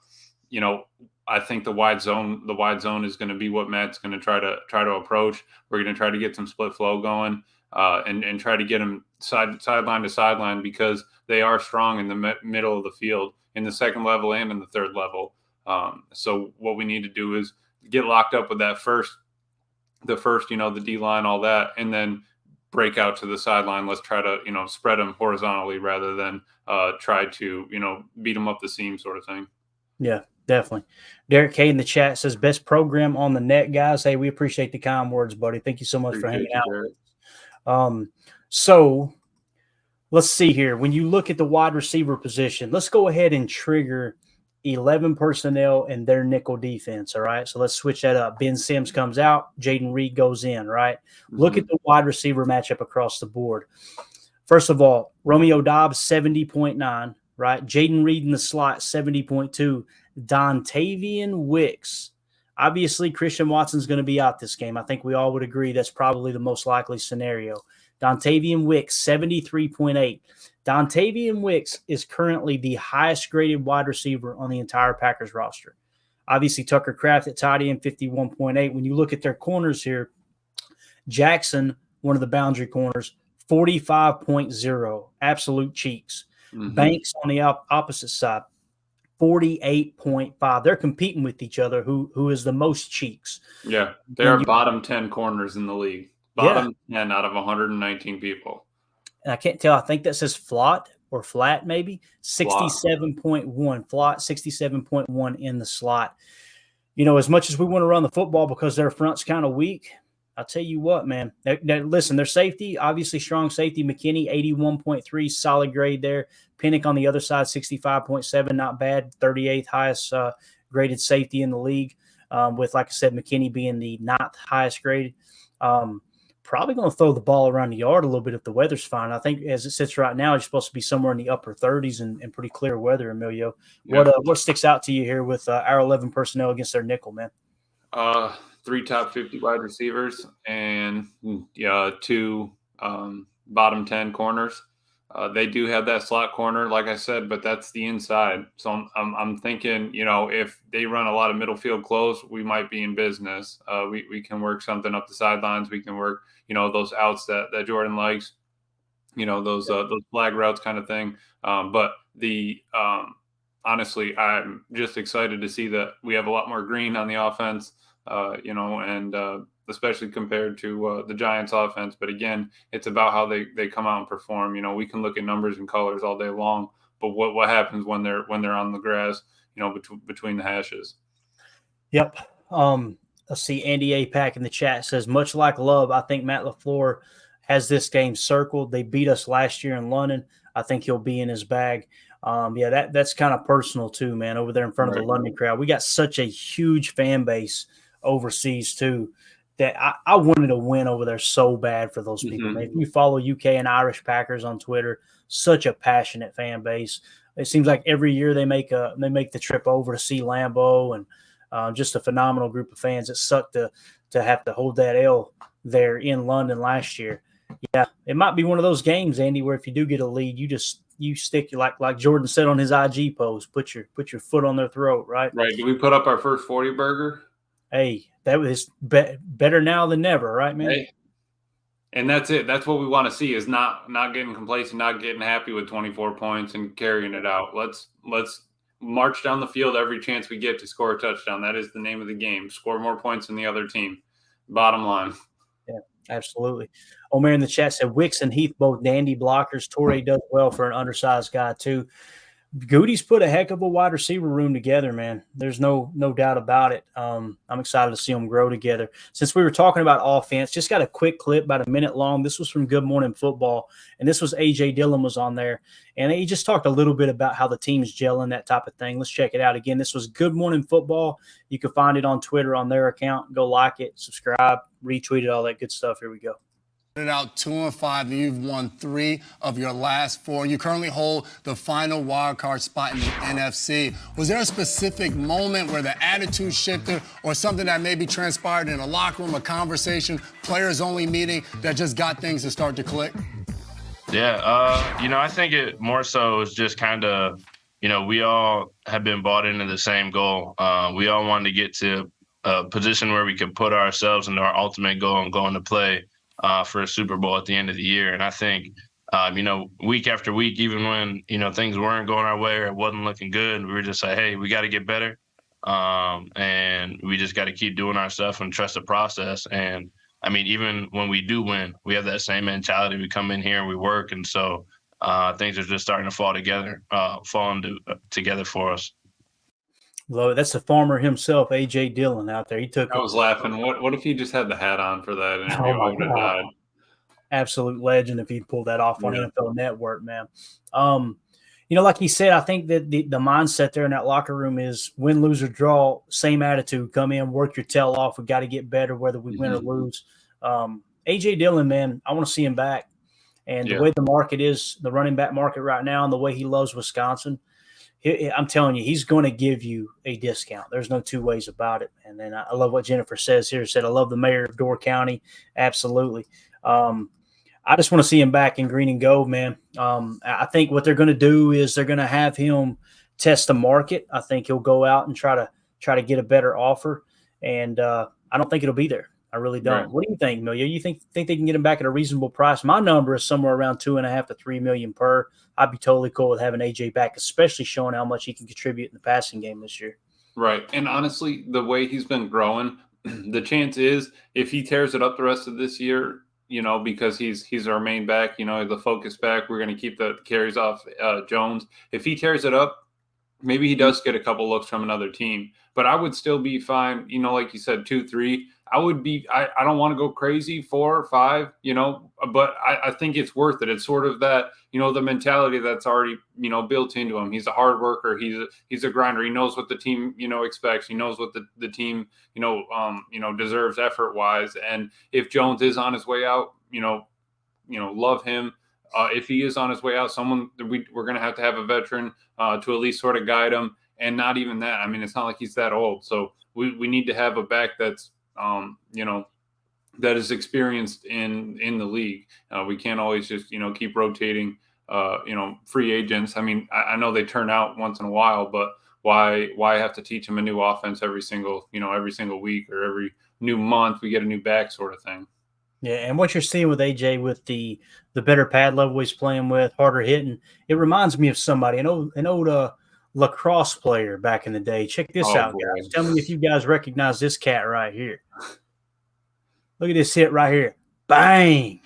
I think the wide zone is going to be what Matt's going to try to approach. We're going to try to get some split flow going, and try to get them sideline to sideline, because they are strong in the middle of the field, in the second level and in the third level. So what we need to do is get locked up with that the D line, all that, and then break out to the sideline. Let's try to, spread them horizontally rather than try to, beat them up the seam sort of thing. Yeah, definitely. Derek K in the chat says, best program on the net, guys. Hey, we appreciate the kind words, buddy. Thank you so much for hanging out. So let's see here. When you look at the wide receiver position, let's go ahead and trigger 11 personnel and their nickel defense, all right? So let's switch that up. Ben Sims comes out. Jaden Reed goes in, right? Mm-hmm. Look at the wide receiver matchup across the board. First of all, Romeo Doubs, 70.9, right? Jaden Reed in the slot, 70.2. Dontavian Wicks. Obviously, Christian Watson's going to be out this game. I think we all would agree that's probably the most likely scenario. Dontavian Wicks, 73.8. Dontavian Wicks is currently the highest graded wide receiver on the entire Packers roster. Obviously, Tucker Kraft at tight end, 51.8. When you look at their corners here, Jackson, one of the boundary corners, 45.0. Absolute cheeks. Mm-hmm. Banks on the opposite side, 48.5. They're competing with each other. Who is the most cheeks? Yeah, they are bottom 10 corners in the league. Bottom 10 out of 119 people. and I can't tell. I think that says flat or flat, maybe 67.1 flat, 67.1 in the slot. As much as we want to run the football because their front's kind of weak, I'll tell you what, man. Listen, their safety, obviously strong safety. McKinney, 81.3, solid grade there. Pinnock on the other side, 65.7, not bad. 38th highest graded safety in the league, with, like I said, McKinney being the 9th highest graded. Probably going to throw the ball around the yard a little bit if the weather's fine. I think as it sits right now, it's supposed to be somewhere in the upper 30s and pretty clear weather, Emilio. Yeah. What sticks out to you here with our 11 personnel against their nickel, man? 3 top 50 wide receivers and 2 bottom 10 corners. They do have that slot corner, like I said, but that's the inside. So I'm thinking, if they run a lot of middle field close, we might be in business. We can work something up the sidelines. We can work, those outs that Jordan likes, those flag routes kind of thing. But honestly, I'm just excited to see that we have a lot more green on the offense, and especially compared to the Giants offense. But again, it's about how they come out and perform. We can look at numbers and colors all day long, but what happens when they're on the grass, between the hashes. Yep. Let's see. Andy APAC in the chat says, much like Love, I think Matt LaFleur has this game circled. They beat us last year in London. I think he'll be in his bag. That's kind of personal too, man, over there in front of the London crowd. We got such a huge fan base overseas too, that I wanted to win over there so bad for those people. Mm-hmm. Man, if you follow UK and Irish Packers on Twitter, such a passionate fan base. It seems like every year they make the trip over to see Lambeau, and just a phenomenal group of fans. It sucked to have to hold that L there in London last year. Yeah, it might be one of those games, Andy, where if you do get a lead, you stick like Jordan said on his IG post, put your foot on their throat, right? Right. Did we put up our first 40 burger? Hey, that was better now than never, right, man? Hey. And that's it. That's what we want to see, is not getting complacent, not getting happy with 24 points and carrying it out. Let's march down the field every chance we get to score a touchdown. That is the name of the game. Score more points than the other team. Bottom line. Yeah, absolutely. Omer in the chat said Wicks and Heath both dandy blockers. Torrey does well for an undersized guy too. Goody's put a heck of a wide receiver room together, man. There's no doubt about it. I'm excited to see them grow together. Since we were talking about offense, just got a quick clip, about a minute long. This was from Good Morning Football, and this was A.J. Dillon was on there. And he just talked a little bit about how the team's gelling, that type of thing. Let's check it out again. This was Good Morning Football. You can find it on Twitter on their account. Go like it, subscribe, retweet it, all that good stuff. Here we go. Out 2-5, and you've won 3 of your last 4. You currently hold the final wild card spot in the NFC. Was there a specific moment where the attitude shifted, or something that maybe transpired in a locker room, a conversation, players only meeting, that just got things to start to click? Yeah, I think it more so is just kind of, we all have been bought into the same goal. We all wanted to get to a position where we could put ourselves into our ultimate goal and go into play for a Super Bowl at the end of the year. And I think, week after week, even when, things weren't going our way or it wasn't looking good, we were just like, hey, we got to get better. And we just got to keep doing our stuff and trust the process. And even when we do win, we have that same mentality. We come in here and we work. And so things are just starting to fall together for us. Love it. That's the farmer himself, A.J. Dillon, out there. I was laughing. What if he just had the hat on for that interview? I would have died. Absolute legend if he'd pulled that off on NFL Network, man. Like he said, I think that the mindset there in that locker room is win, lose, or draw, same attitude. Come in, work your tail off. We got to get better whether we win or lose. A.J. Dillon, man, I want to see him back. And the way the market is, the running back market right now, and the way he loves Wisconsin, I'm telling you, he's going to give you a discount. There's no two ways about it. And then I love what Jennifer says here. Said, I love the mayor of Door County. Absolutely. I just want to see him back in green and gold, man. I think what they're going to do is they're going to have him test the market. I think he'll go out and try to get a better offer. And I don't think it'll be there. I really don't. Right. What do you think, Amelia? You think they can get him back at a reasonable price? My number is somewhere around $2.5 to $3 million per. I'd be totally cool with having AJ back, especially showing how much he can contribute in the passing game this year. Right. And honestly, the way he's been growing, the chance is if he tears it up the rest of this year, because he's our main back, the focus back. We're going to keep the carries off Jones. If he tears it up, maybe he does get a couple looks from another team, but I would still be fine. Like you said, 2, 3. I would be. I don't want to go crazy 4 or 5. But I think it's worth it. It's sort of that the mentality that's already built into him. He's a hard worker. He's a grinder. He knows what the team expects. He knows what the team deserves effort wise. And if Jones is on his way out, love him. If he is on his way out, we're going to have a veteran to at least sort of guide him. And not even that. I mean, it's not like he's that old. So we need to have a back that's, that is experienced in the league. We can't always just, keep rotating, free agents. I mean, I know they turn out once in a while, but why have to teach them a new offense every single week or every new month we get a new back sort of thing. Yeah, and what you're seeing with AJ with the better pad level he's playing with, harder hitting, it reminds me of somebody, an old lacrosse player back in the day. Check this out, guys. Tell me if you guys recognize this cat right here. Look at this hit right here. Bang!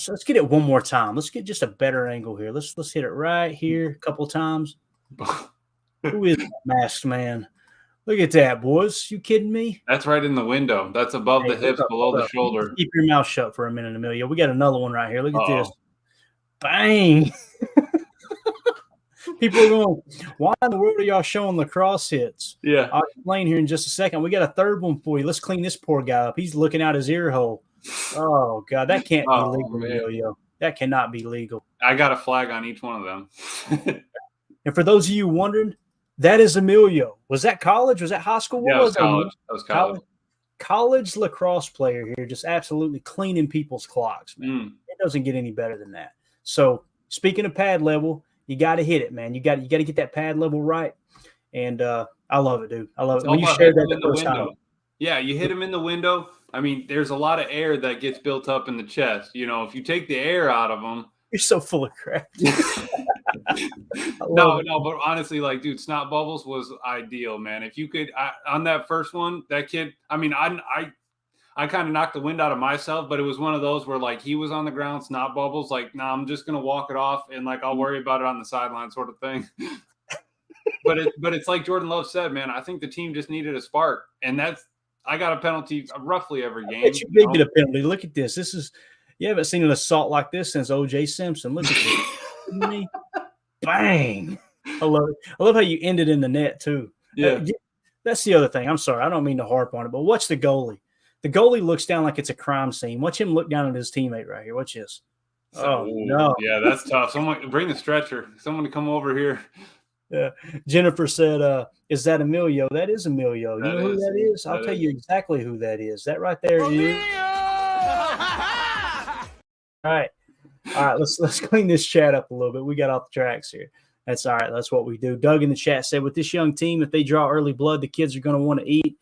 Let's get it one more time. Let's get just a better angle here. Let's hit it right here a couple times. Who is that masked man? Look at that, boys. You kidding me? That's right in the window. That's above the hips, below the shoulder. Keep your mouth shut for a minute, Emilio. We got another one right here. Look at this. Bang! People are going, why in the world are y'all showing lacrosse hits? Yeah. I'll explain here in just a second. We got a third one for you. Let's clean this poor guy up. He's looking out his ear hole. Oh, God. That can't be legal, Emilio. That cannot be legal. I got a flag on each one of them. And for those of you wondering, that is Emilio. Was that college? Was that high school? What was college. That was college. College lacrosse player here, just absolutely cleaning people's clocks. Man. It doesn't get any better than that. So, speaking of pad level, you got to hit it, man. You got to get that pad level right. And I love it, dude. I love it. When you shared that the first time. Yeah, you hit him in the window. I mean, there's a lot of air that gets built up in the chest. If you take the air out of them. You're so full of crap. No, but honestly, dude, snot bubbles was ideal, man. If you could, on that first one, that kid, I mean, I kind of knocked the wind out of myself, but it was one of those where he was on the ground, snot bubbles, I'm just going to walk it off and I'll worry about it on the sideline sort of thing. but it's like Jordan Love said, man, I think the team just needed a spark. And I got a penalty roughly every game. You did get a penalty. Look at this. You haven't seen an assault like this since O.J. Simpson. Look at this. Bang. I love it. I love how you ended in the net too. Yeah. That's the other thing. I'm sorry. I don't mean to harp on it, but watch the goalie. The goalie looks down like it's a crime scene. Watch him look down at his teammate right here. Watch this. No. Yeah, that's tough. Someone bring the stretcher. Someone to come over here. Yeah. Jennifer said, is that Emilio? That is Emilio. You know who that is? I'll tell you exactly who that is. That right there is. All right. Let's clean this chat up a little bit. We got off the tracks here. That's all right. That's what we do. Doug in the chat said, with this young team, if they draw early blood, the kids are going to want to eat.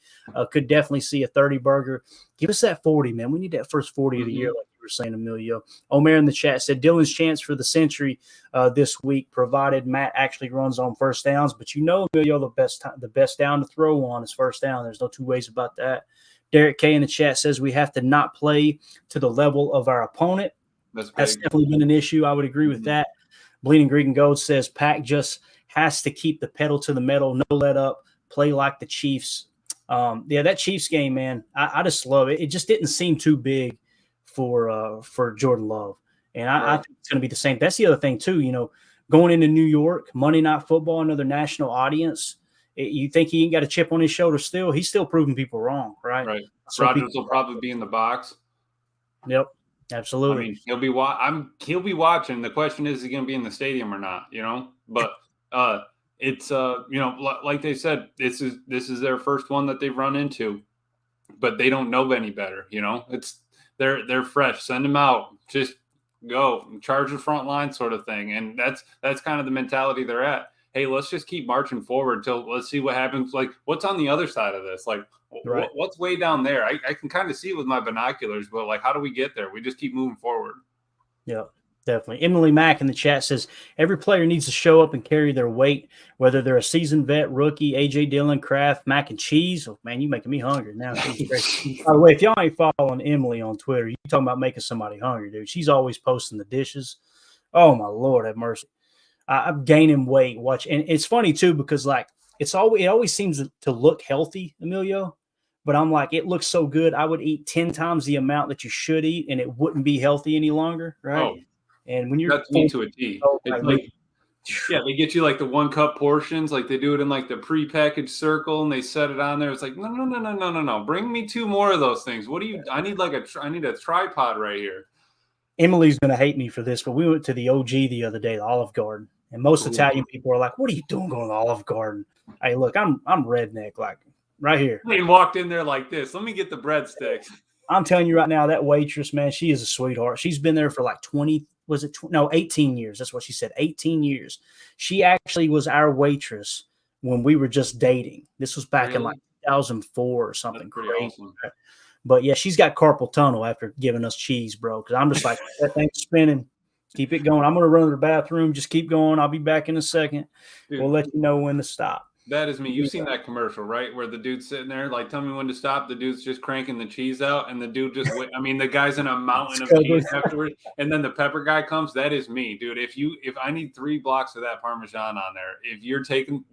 Could definitely see a 30 burger. Give us that 40, man. We need that first 40 of the year, like you were saying, Emilio. Omer in the chat said, Dillon's chance for the century this week, provided Matt actually runs on first downs. But Emilio, the best down to throw on is first down. There's no two ways about that. Derek K in the chat says we have to not play to the level of our opponent. That's definitely been an issue. I would agree with that. Bleeding Greek and Gold says Pack just has to keep the pedal to the metal, no let up, play like the Chiefs. That Chiefs game, man, I just love it. It just didn't seem too big for Jordan Love. And I think it's going to be the same. That's the other thing, too. Going into New York, Monday Night Football, another national audience. You think he ain't got a chip on his shoulder still? He's still proving people wrong, right? Right. So Rodgers will probably be in the box. Yep. Absolutely. I mean, he'll be watching. The question is he going to be in the stadium or not, But it's like they said, this is their first one that they've run into, but they don't know any better, It's they're fresh. Send them out. Just go. Charge the front line sort of thing. And that's kind of the mentality they're at. Hey, let's just keep marching forward till let's see what happens. What's on the other side of this? What's way down there? I can kind of see with my binoculars, but how do we get there? We just keep moving forward. Yeah. Definitely. Emily Mack in the chat says every player needs to show up and carry their weight, whether they're a seasoned vet, rookie, AJ Dillon, Kraft, mac and cheese. Oh, man, you making me hungry now. By the way, if y'all ain't following Emily on Twitter, you talking about making somebody hungry, dude. She's always posting the dishes. Oh, my Lord, have mercy. I'm gaining weight. And it's funny, too, because, like, it always seems to look healthy, Emilio. But I'm like, it looks so good. I would eat 10 times the amount that you should eat, and it wouldn't be healthy any longer, right? Oh. And when you're that's me to a T. It's like, yeah, they get you like the 1 cup portions, like they do it in like the prepackaged circle, and they set it on there. It's like no. Bring me 2 more of those things. What do you? I need a tripod right here. Emily's gonna hate me for this, but we went to the OG the other day, the Olive Garden, and most Italian people are like, "What are you doing going to the Olive Garden?" Hey, look, I'm redneck, like right here. I walked in there like this. Let me get the breadsticks. I'm telling you right now, that waitress, man, she is a sweetheart. She's been there for like 18 years. That's what she said. 18 years. She actually was our waitress when we were just dating. This was back in like 2004 or something crazy. Awesome. But yeah, she's got carpal tunnel after giving us cheese, bro. Because I'm just like, that thing's spinning. Keep it going. I'm going to run to the bathroom. Just keep going. I'll be back in a second. Dude, we'll let you know when to stop. That is me. You've seen that commercial, right? Where the dude's sitting there, like, tell me when to stop. The dude's just cranking the cheese out, and the dude just, the guy's in a mountain of cheese afterwards, and then the pepper guy comes. That is me, dude. If I need 3 blocks of that Parmesan on there, if you're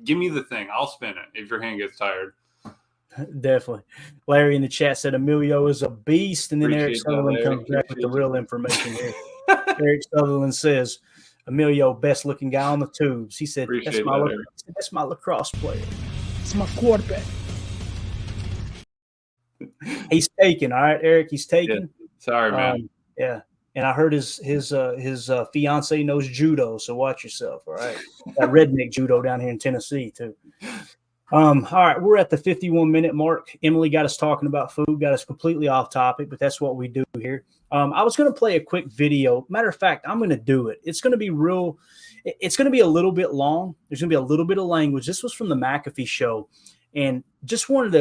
give me the thing. I'll spin it if your hand gets tired. Definitely. Larry in the chat said Emilio is a beast, and then Eric Sutherland comes back with the real information here. Eric Sutherland says, Emilio, best looking guy on the tubes. He said, that's my lacrosse player. It's my quarterback. He's taken. All right, Eric, he's taken. Yeah. Sorry, man. Yeah. And I heard his fiance knows judo, so watch yourself. All right. That redneck judo down here in Tennessee, too. All right, we're at the 51-minute mark. Emily got us talking about food, got us completely off topic, but that's what we do here. I was going to play a quick video. Matter of fact, I'm going to do it. It's going to be it's going to be a little bit long. There's going to be a little bit of language. This was from the McAfee show, and just wanted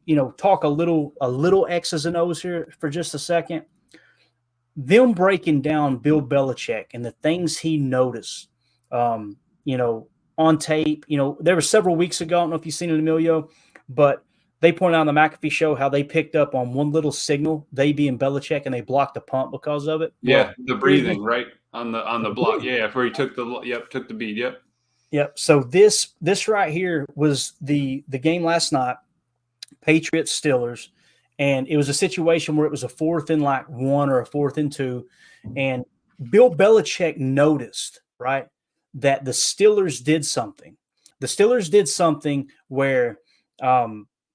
to, talk a little X's and O's here for just a second. Them breaking down Bill Belichick and the things he noticed, on tape. There were several weeks ago. I don't know if you've seen it, Emilio, but they pointed out on the McAfee show how they picked up on one little signal, they being Belichick, and they blocked the punt because of it. Yeah, the breathing, right? On the block. Yeah, where he took the beat. Yep. So this right here was the game last night, Patriots Steelers, and it was a situation where it was a 4th and 1 or a 4th and 2, and Bill Belichick noticed, right, that the Steelers did something. The Steelers did something where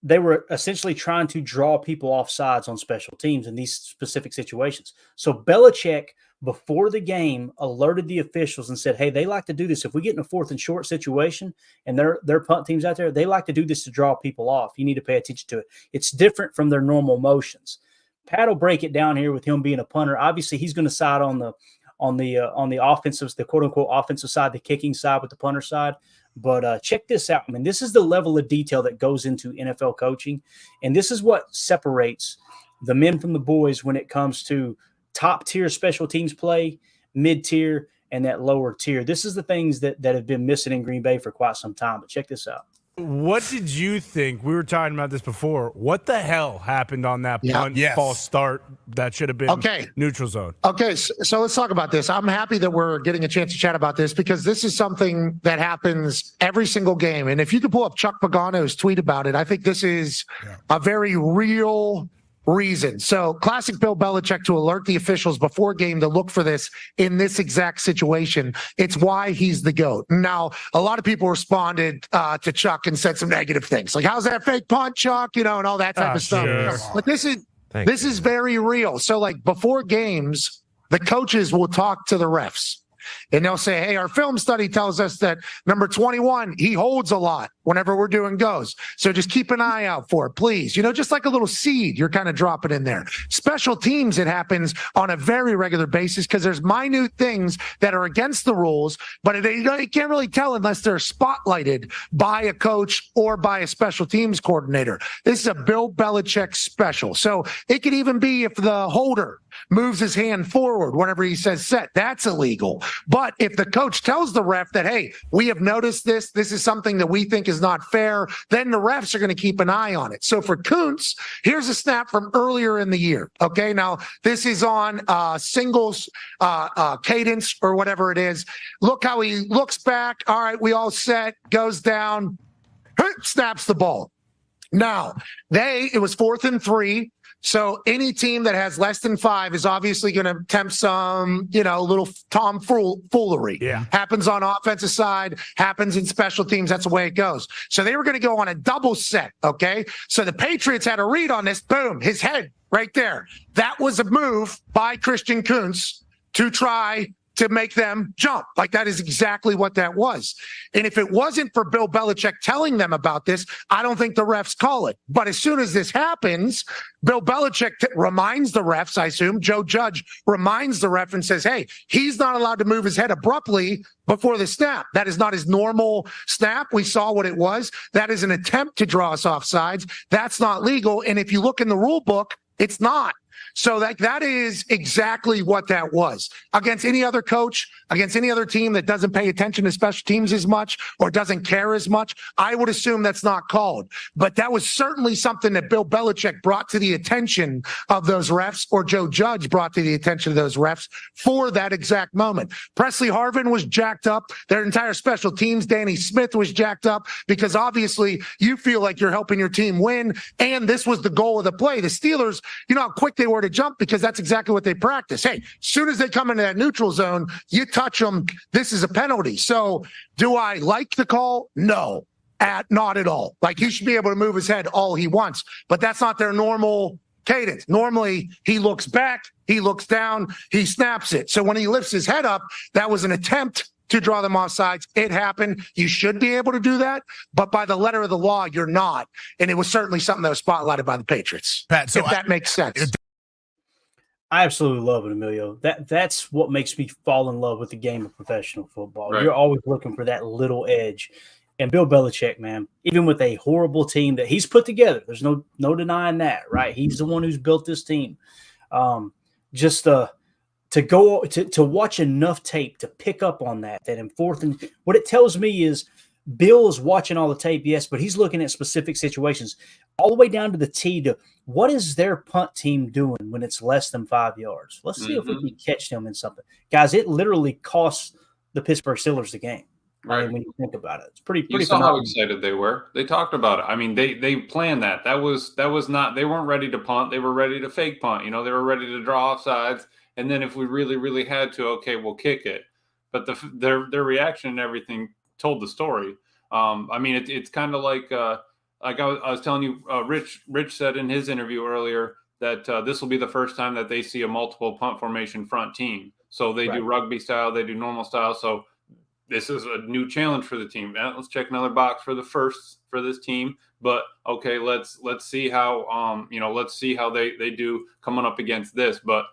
they were essentially trying to draw people off sides on special teams in these specific situations. So Belichick, before the game, alerted the officials and said, hey, they like to do this. If we get in a 4th and short situation and their punt teams out there, they like to do this to draw people off. You need to pay attention to it. It's different from their normal motions. Pat will break it down here with him being a punter. Obviously, he's going to side on the offensive, the quote unquote offensive side, the kicking side with the punter side. But check this out. I mean, this is the level of detail that goes into NFL coaching. And this is what separates the men from the boys when it comes to top tier special teams play, mid tier, and that lower tier. This is the things that have been missing in Green Bay for quite some time. But check this out. What did you think? We were talking about this before. What the hell happened on that punt false start that should have been neutral zone? Okay, so let's talk about this. I'm happy that we're getting a chance to chat about this because this is something that happens every single game. And if you could pull up Chuck Pagano's tweet about it, I think this is a very real reason. So classic Bill Belichick to alert the officials before game to look for this in this exact situation. It's why he's the GOAT. Now, a lot of people responded to Chuck and said some negative things like, how's that fake punt, Chuck? And all that type of stuff. Sure. But this is very real. So like before games, the coaches will talk to the refs. And they'll say, hey, our film study tells us that number 21, he holds a lot whenever we're doing goes. So just keep an eye out for it, please. Just like a little seed you're kind of dropping in there. Special teams, it happens on a very regular basis because there's minute things that are against the rules, but you can't really tell unless they're spotlighted by a coach or by a special teams coordinator. This is a Bill Belichick special. So it could even be if the holder moves his hand forward whenever he says set, that's illegal. But if the coach tells the ref that, hey, we have noticed this is something that we think is not fair, then the refs are going to keep an eye on it. So for Kuntz, here's a snap from earlier in the year. Okay, now this is on singles cadence or whatever it is. Look how he looks back. All right, we all set, goes down, snaps the ball. Now, it was 4th and 3. So any team that has less than 5 is obviously going to attempt some, little tomfoolery. Yeah. Happens on offensive side, happens in special teams. That's the way it goes. So they were going to go on a double set, okay? So the Patriots had a read on this. Boom, his head right there. That was a move by Christian Kuntz to try to make them jump. Like, that is exactly what that was. And if it wasn't for Bill Belichick telling them about this, I don't think the refs call it. But as soon as this happens, Bill Belichick reminds the refs, I assume, Joe Judge reminds the ref and says, hey, he's not allowed to move his head abruptly before the snap. That is not his normal snap. We saw what it was. That is an attempt to draw us off sides. That's not legal. And if you look in the rule book, it's not. So that is exactly what that was. Against any other coach, against any other team that doesn't pay attention to special teams as much or doesn't care as much, I would assume that's not called. But that was certainly something that Bill Belichick brought to the attention of those refs, or Joe Judge brought to the attention of those refs for that exact moment. Presley Harvin was jacked up. Their entire special teams, Danny Smith, was jacked up because obviously you feel like you're helping your team win, and this was the goal of the play. The Steelers, you know how quick they were to jump because that's exactly what they practice. Hey, as soon as they come into that neutral zone, you touch them, this is a penalty. So do I like the call? No, not at all. Like, he should be able to move his head all he wants, but that's not their normal cadence. Normally, he looks back, he looks down, he snaps it. So when he lifts his head up, that was an attempt to draw them off sides. It happened. You should be able to do that, but by the letter of the law, you're not. And it was certainly something that was spotlighted by the Patriots. Pat, so if that makes sense. I absolutely love it, Emilio. That's what makes me fall in love with the game of professional football. Right. You're always looking for that little edge. And Bill Belichick, man, even with a horrible team that he's put together, there's no denying that, right? He's the one who's built this team. Just to go to watch enough tape to pick up on that in 4th and what it tells me is Bill is watching all the tape, yes, but he's looking at specific situations all the way down to the T to what is their punt team doing when it's less than 5 yards? Let's see if we can catch them in something. Guys, it literally costs the Pittsburgh Steelers the game. Right. I mean, when you think about it, it's pretty You saw phenomenal. how excited they were. They talked about it. I mean, they planned that. That was not. They weren't ready to punt. They were ready to fake punt. You know, they were ready to draw off sides. And then if we really, really had to, okay, we'll kick it. But their reaction and everything told the story. I mean, it's kind of like I was telling you, Rich said in his interview earlier that this will be the first time that they see a multiple punt formation front team. So they do rugby style, they do normal style. So this is a new challenge for the team. Now, let's check another box for this team. But okay, let's see how let's see how they do coming up against this. But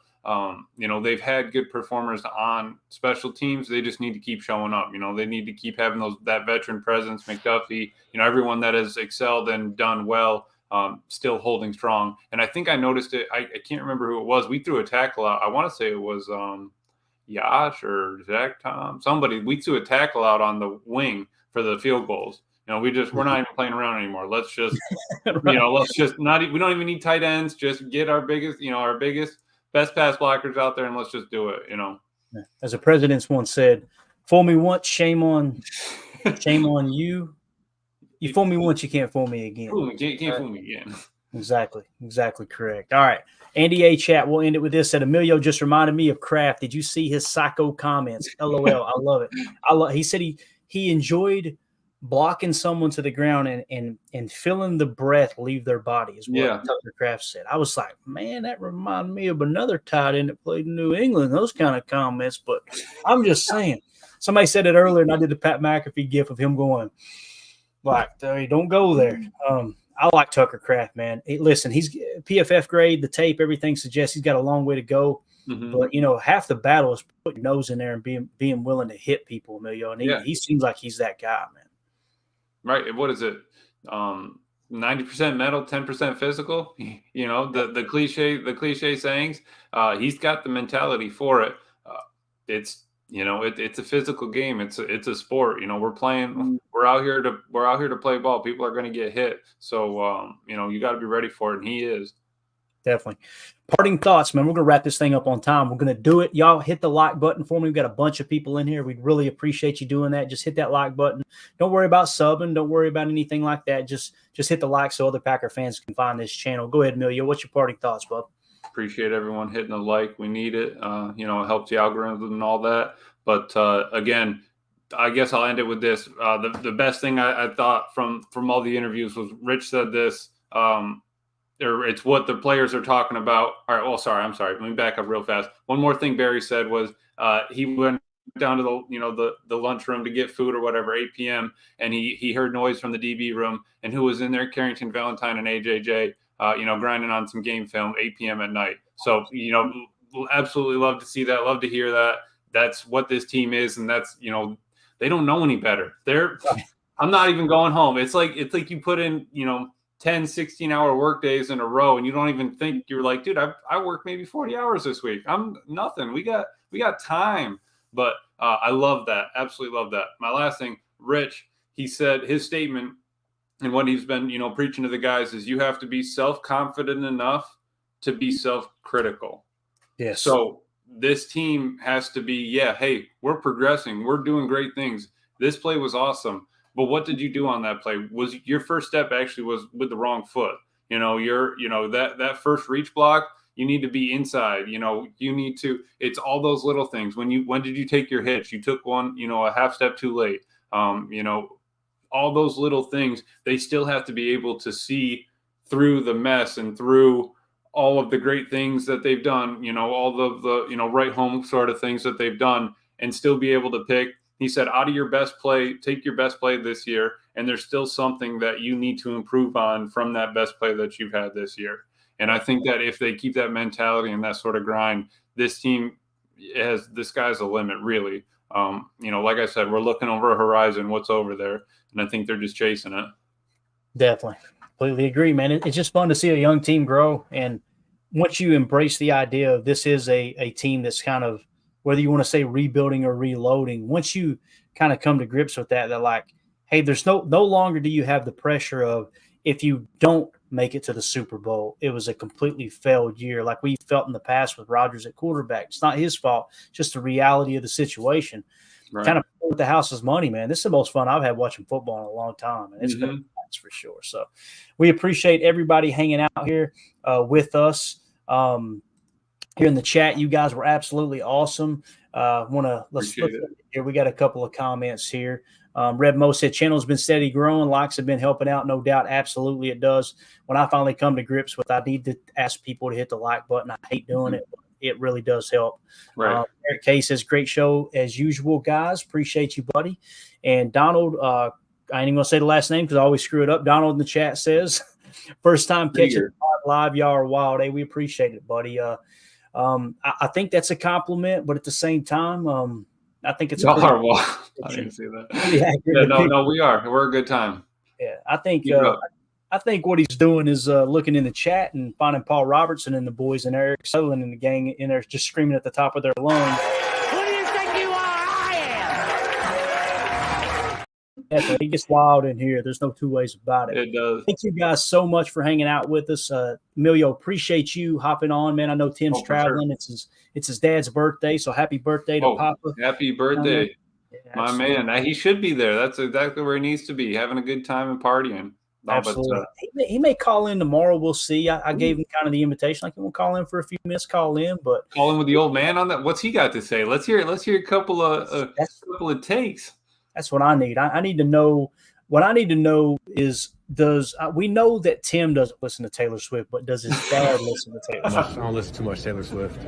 they've had good performers on special teams. They just need to keep showing up. They need to keep having that veteran presence. McDuffie, everyone that has excelled and done well, still holding strong. And I think I noticed it. I can't remember who it was. We threw a tackle out. I want to say it was Yash or Zach Tom. Somebody. We threw a tackle out on the wing for the field goals. We're not even playing around anymore. Let's just, let's just not. We don't even need tight ends. Just get our biggest, best pass blockers out there, and let's just do it. As the presidents once said, "Fool me once, shame on you. You fool me once, you can't fool me again." Can't fool me again. Exactly correct. All right, Andy A. Chat. We'll end it with this. Said Emilio just reminded me of Kraft. Did you see his psycho comments? LOL. I love it. He said he enjoyed blocking someone to the ground and feeling the breath leave their body is what Tucker Kraft said. I was like, man, that reminded me of another tight end that played in New England, those kind of comments. But I'm just saying, somebody said it earlier, and I did the Pat McAfee gif of him going, like, hey, don't go there. I like Tucker Kraft, man. Hey, listen, he's PFF grade, the tape, everything suggests he's got a long way to go. Mm-hmm. But, half the battle is putting your nose in there and being willing to hit people, Emilio. And he seems like he's that guy, man. Right. What is it? 90% mental, 10% physical. You know, the cliche sayings. He's got the mentality for it. It's it's a physical game. It's a sport. You know, we're out here to play ball. People are going to get hit. So you got to be ready for it, and he is. Definitely. Parting thoughts, man. We're going to wrap this thing up on time. We're going to do it. Y'all hit the like button for me. We've got a bunch of people in here. We'd really appreciate you doing that. Just hit that like button. Don't worry about subbing. Don't worry about anything like that. Just hit the like so other Packer fans can find this channel. Go ahead, Emilio. What's your parting thoughts, bub? Appreciate everyone hitting the like. We need it. It helps the algorithm and all that. But again, I guess I'll end it with this. The best thing I thought from all the interviews was Rich said this. It's what the players are talking about. All right. Well, I'm sorry. Let me back up real fast. One more thing Barry said was he went down to the lunchroom to get food or whatever, 8 p.m. and he heard noise from the DB room, and who was in there? Carrington Valentine and AJJ, grinding on some game film, 8 p.m. at night. So absolutely love to see that. Love to hear that. That's what this team is, and that's they don't know any better. I'm not even going home. It's like you put in 10, 16-hour work days in a row, and you don't even think, you're like, dude, I work maybe 40 hours this week. I'm nothing. We got time. But I love that. Absolutely love that. My last thing, Rich, he said his statement and what he's been, preaching to the guys is you have to be self-confident enough to be self-critical. Yes. So this team has to be, hey, we're progressing. We're doing great things. This play was awesome. But what did you do on that play? Was your first step actually was with the wrong foot? That first reach block, you need to be inside. You need to. It's all those little things. When did you take your hitch? You took one, a half step too late. All those little things. They still have to be able to see through the mess and through all of the great things that they've done. All of the right home sort of things that they've done, and still be able to pick. He said, out of your best play, take your best play this year, and there's still something that you need to improve on from that best play that you've had this year. And I think that if they keep that mentality and that sort of grind, this team the sky's the limit, really. Like I said, we're looking over a horizon, what's over there, and I think they're just chasing it. Definitely. Completely agree, man. It's just fun to see a young team grow. And once you embrace the idea of this is a team that's kind of, whether you want to say rebuilding or reloading, once you kind of come to grips with that, they're like, hey, there's no longer do you have the pressure of if you don't make it to the Super Bowl, it was a completely failed year like we felt in the past with Rodgers at quarterback. It's not his fault, just the reality of the situation. Right. Kind of with the house's money, man. This is the most fun I've had watching football in a long time, and it's been a match for sure. So we appreciate everybody hanging out here with us. Here in the chat, you guys were absolutely awesome. Let's flip here. We got a couple of comments here. Red Mo said, channel's been steady growing. Likes have been helping out. No doubt. Absolutely it does. When I finally come to grips with, I need to ask people to hit the like button. I hate doing it, but it really does help. Right. Eric K says, great show as usual, guys. Appreciate you, buddy. And Donald, I ain't even going to say the last name because I always screw it up. Donald in the chat says, first time catching live. Y'all are wild. Hey, we appreciate it, buddy. I think that's a compliment, but at the same time, I think it's I didn't see that. No, we are. We're a good time. Yeah, I think what he's doing is looking in the chat and finding Paul Robertson and the boys and Eric Sutherland and the gang in there just screaming at the top of their lungs. Who do you think you are? I am. Definitely. It gets wild in here. There's no two ways about it. It does. Thank you guys so much for hanging out with us. Emilio, appreciate you hopping on, man. I know Tim's traveling. Sure. It's his dad's birthday, so happy birthday to Papa. Happy birthday. My man. He should be there. That's exactly where he needs to be, having a good time and partying. Absolutely. He may call in tomorrow. We'll see. I gave him kind of the invitation. Like, he won't call in for a few minutes, call in. But call in with the old man on that. What's he got to say? Let's hear it. Let's hear a couple of takes. That's what I need. I need to know. What I need to know is, we know that Tim doesn't listen to Taylor Swift, but does his dad listen to Taylor Swift? I don't listen too much Taylor Swift.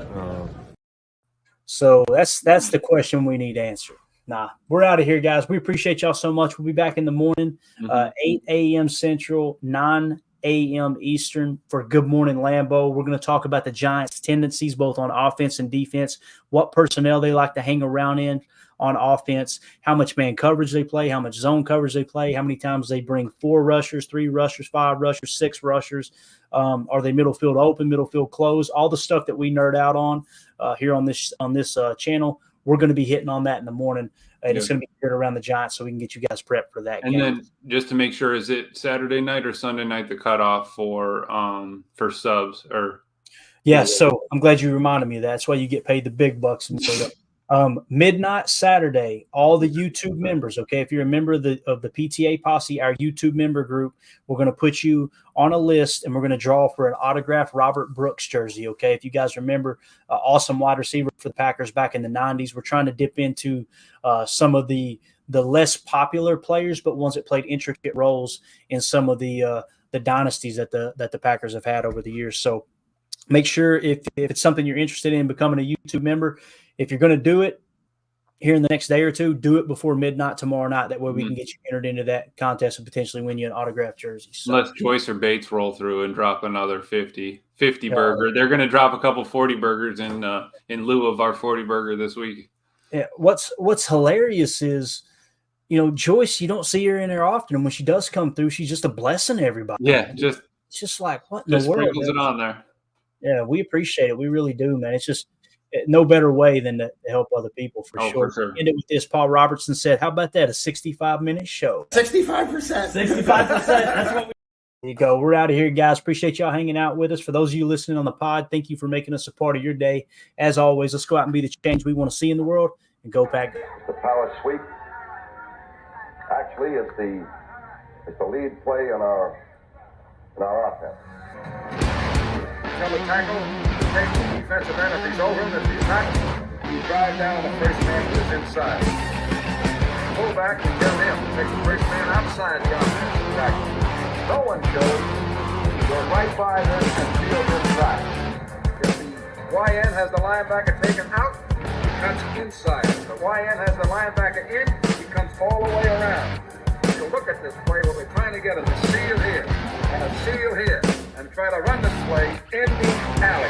So that's the question we need answered. Nah, we're out of here, guys. We appreciate y'all so much. We'll be back in the morning, 8 a.m. Central, 9 a.m. Eastern for Good Morning Lambeau. We're going to talk about the Giants' tendencies, both on offense and defense, what personnel they like to hang around in on offense, how much man coverage they play, how much zone coverage they play, how many times they bring 4 rushers, 3 rushers, 5 rushers, 6 rushers. Are they middle field open, middle field closed? All the stuff that we nerd out on here on this channel, we're going to be hitting on that in the morning. And it's going to be here around the Giants, so we can get you guys prepped for that game. And then just to make sure, is it Saturday night or Sunday night the cutoff for subs? Or so I'm glad you reminded me of that. That's why you get paid the big bucks. Midnight Saturday, all the YouTube members, okay, if you're a member of the PTA Posse, our YouTube member group, we're going to put you on a list, and we're going to draw for an autographed Robert Brooks jersey, okay? If you guys remember, awesome wide receiver for the Packers back in the 90s. We're trying to dip into some of the less popular players, but ones that played intricate roles in some of the dynasties that the Packers have had over the years. So make sure if it's something you're interested in becoming a YouTube member, if you're going to do it here in the next day or two, do it before midnight tomorrow night. That way we can get you entered into that contest and potentially win you an autographed jersey. So. Unless Joyce or Bates roll through and drop another 50 burger. They're going to drop a couple 40 burgers in lieu of our 40 burger this week. Yeah, what's hilarious is, Joyce, you don't see her in there often. And when she does come through, she's just a blessing to everybody. Yeah, it's just like, what in the world? Sprinkles it on there. Yeah, we appreciate it. We really do, man. It's just no better way than to help other people for sure. For sure. End it with this. Paul Robertson said, how about that? A 65-minute show. 65%. 65%. That's what we. There you go. We're out of here, guys. Appreciate y'all hanging out with us. For those of you listening on the pod, thank you for making us a part of your day. As always, let's go out and be the change we want to see in the world, and go Pack. The power sweep. Actually, it's the lead play in our offense. Tell the tackle, take the defensive end if he's over him. If he's not, you drive down the first man to his inside. Pull back and tell him to take the first man outside the offensive tackle. No one shows. Go right by this and field inside. If the YN has the linebacker taken out, that's inside. If the YN has the linebacker in, he comes all the way around. If you look at this play, what we're trying to get is a seal here and a seal here, and try to run this play in the alley.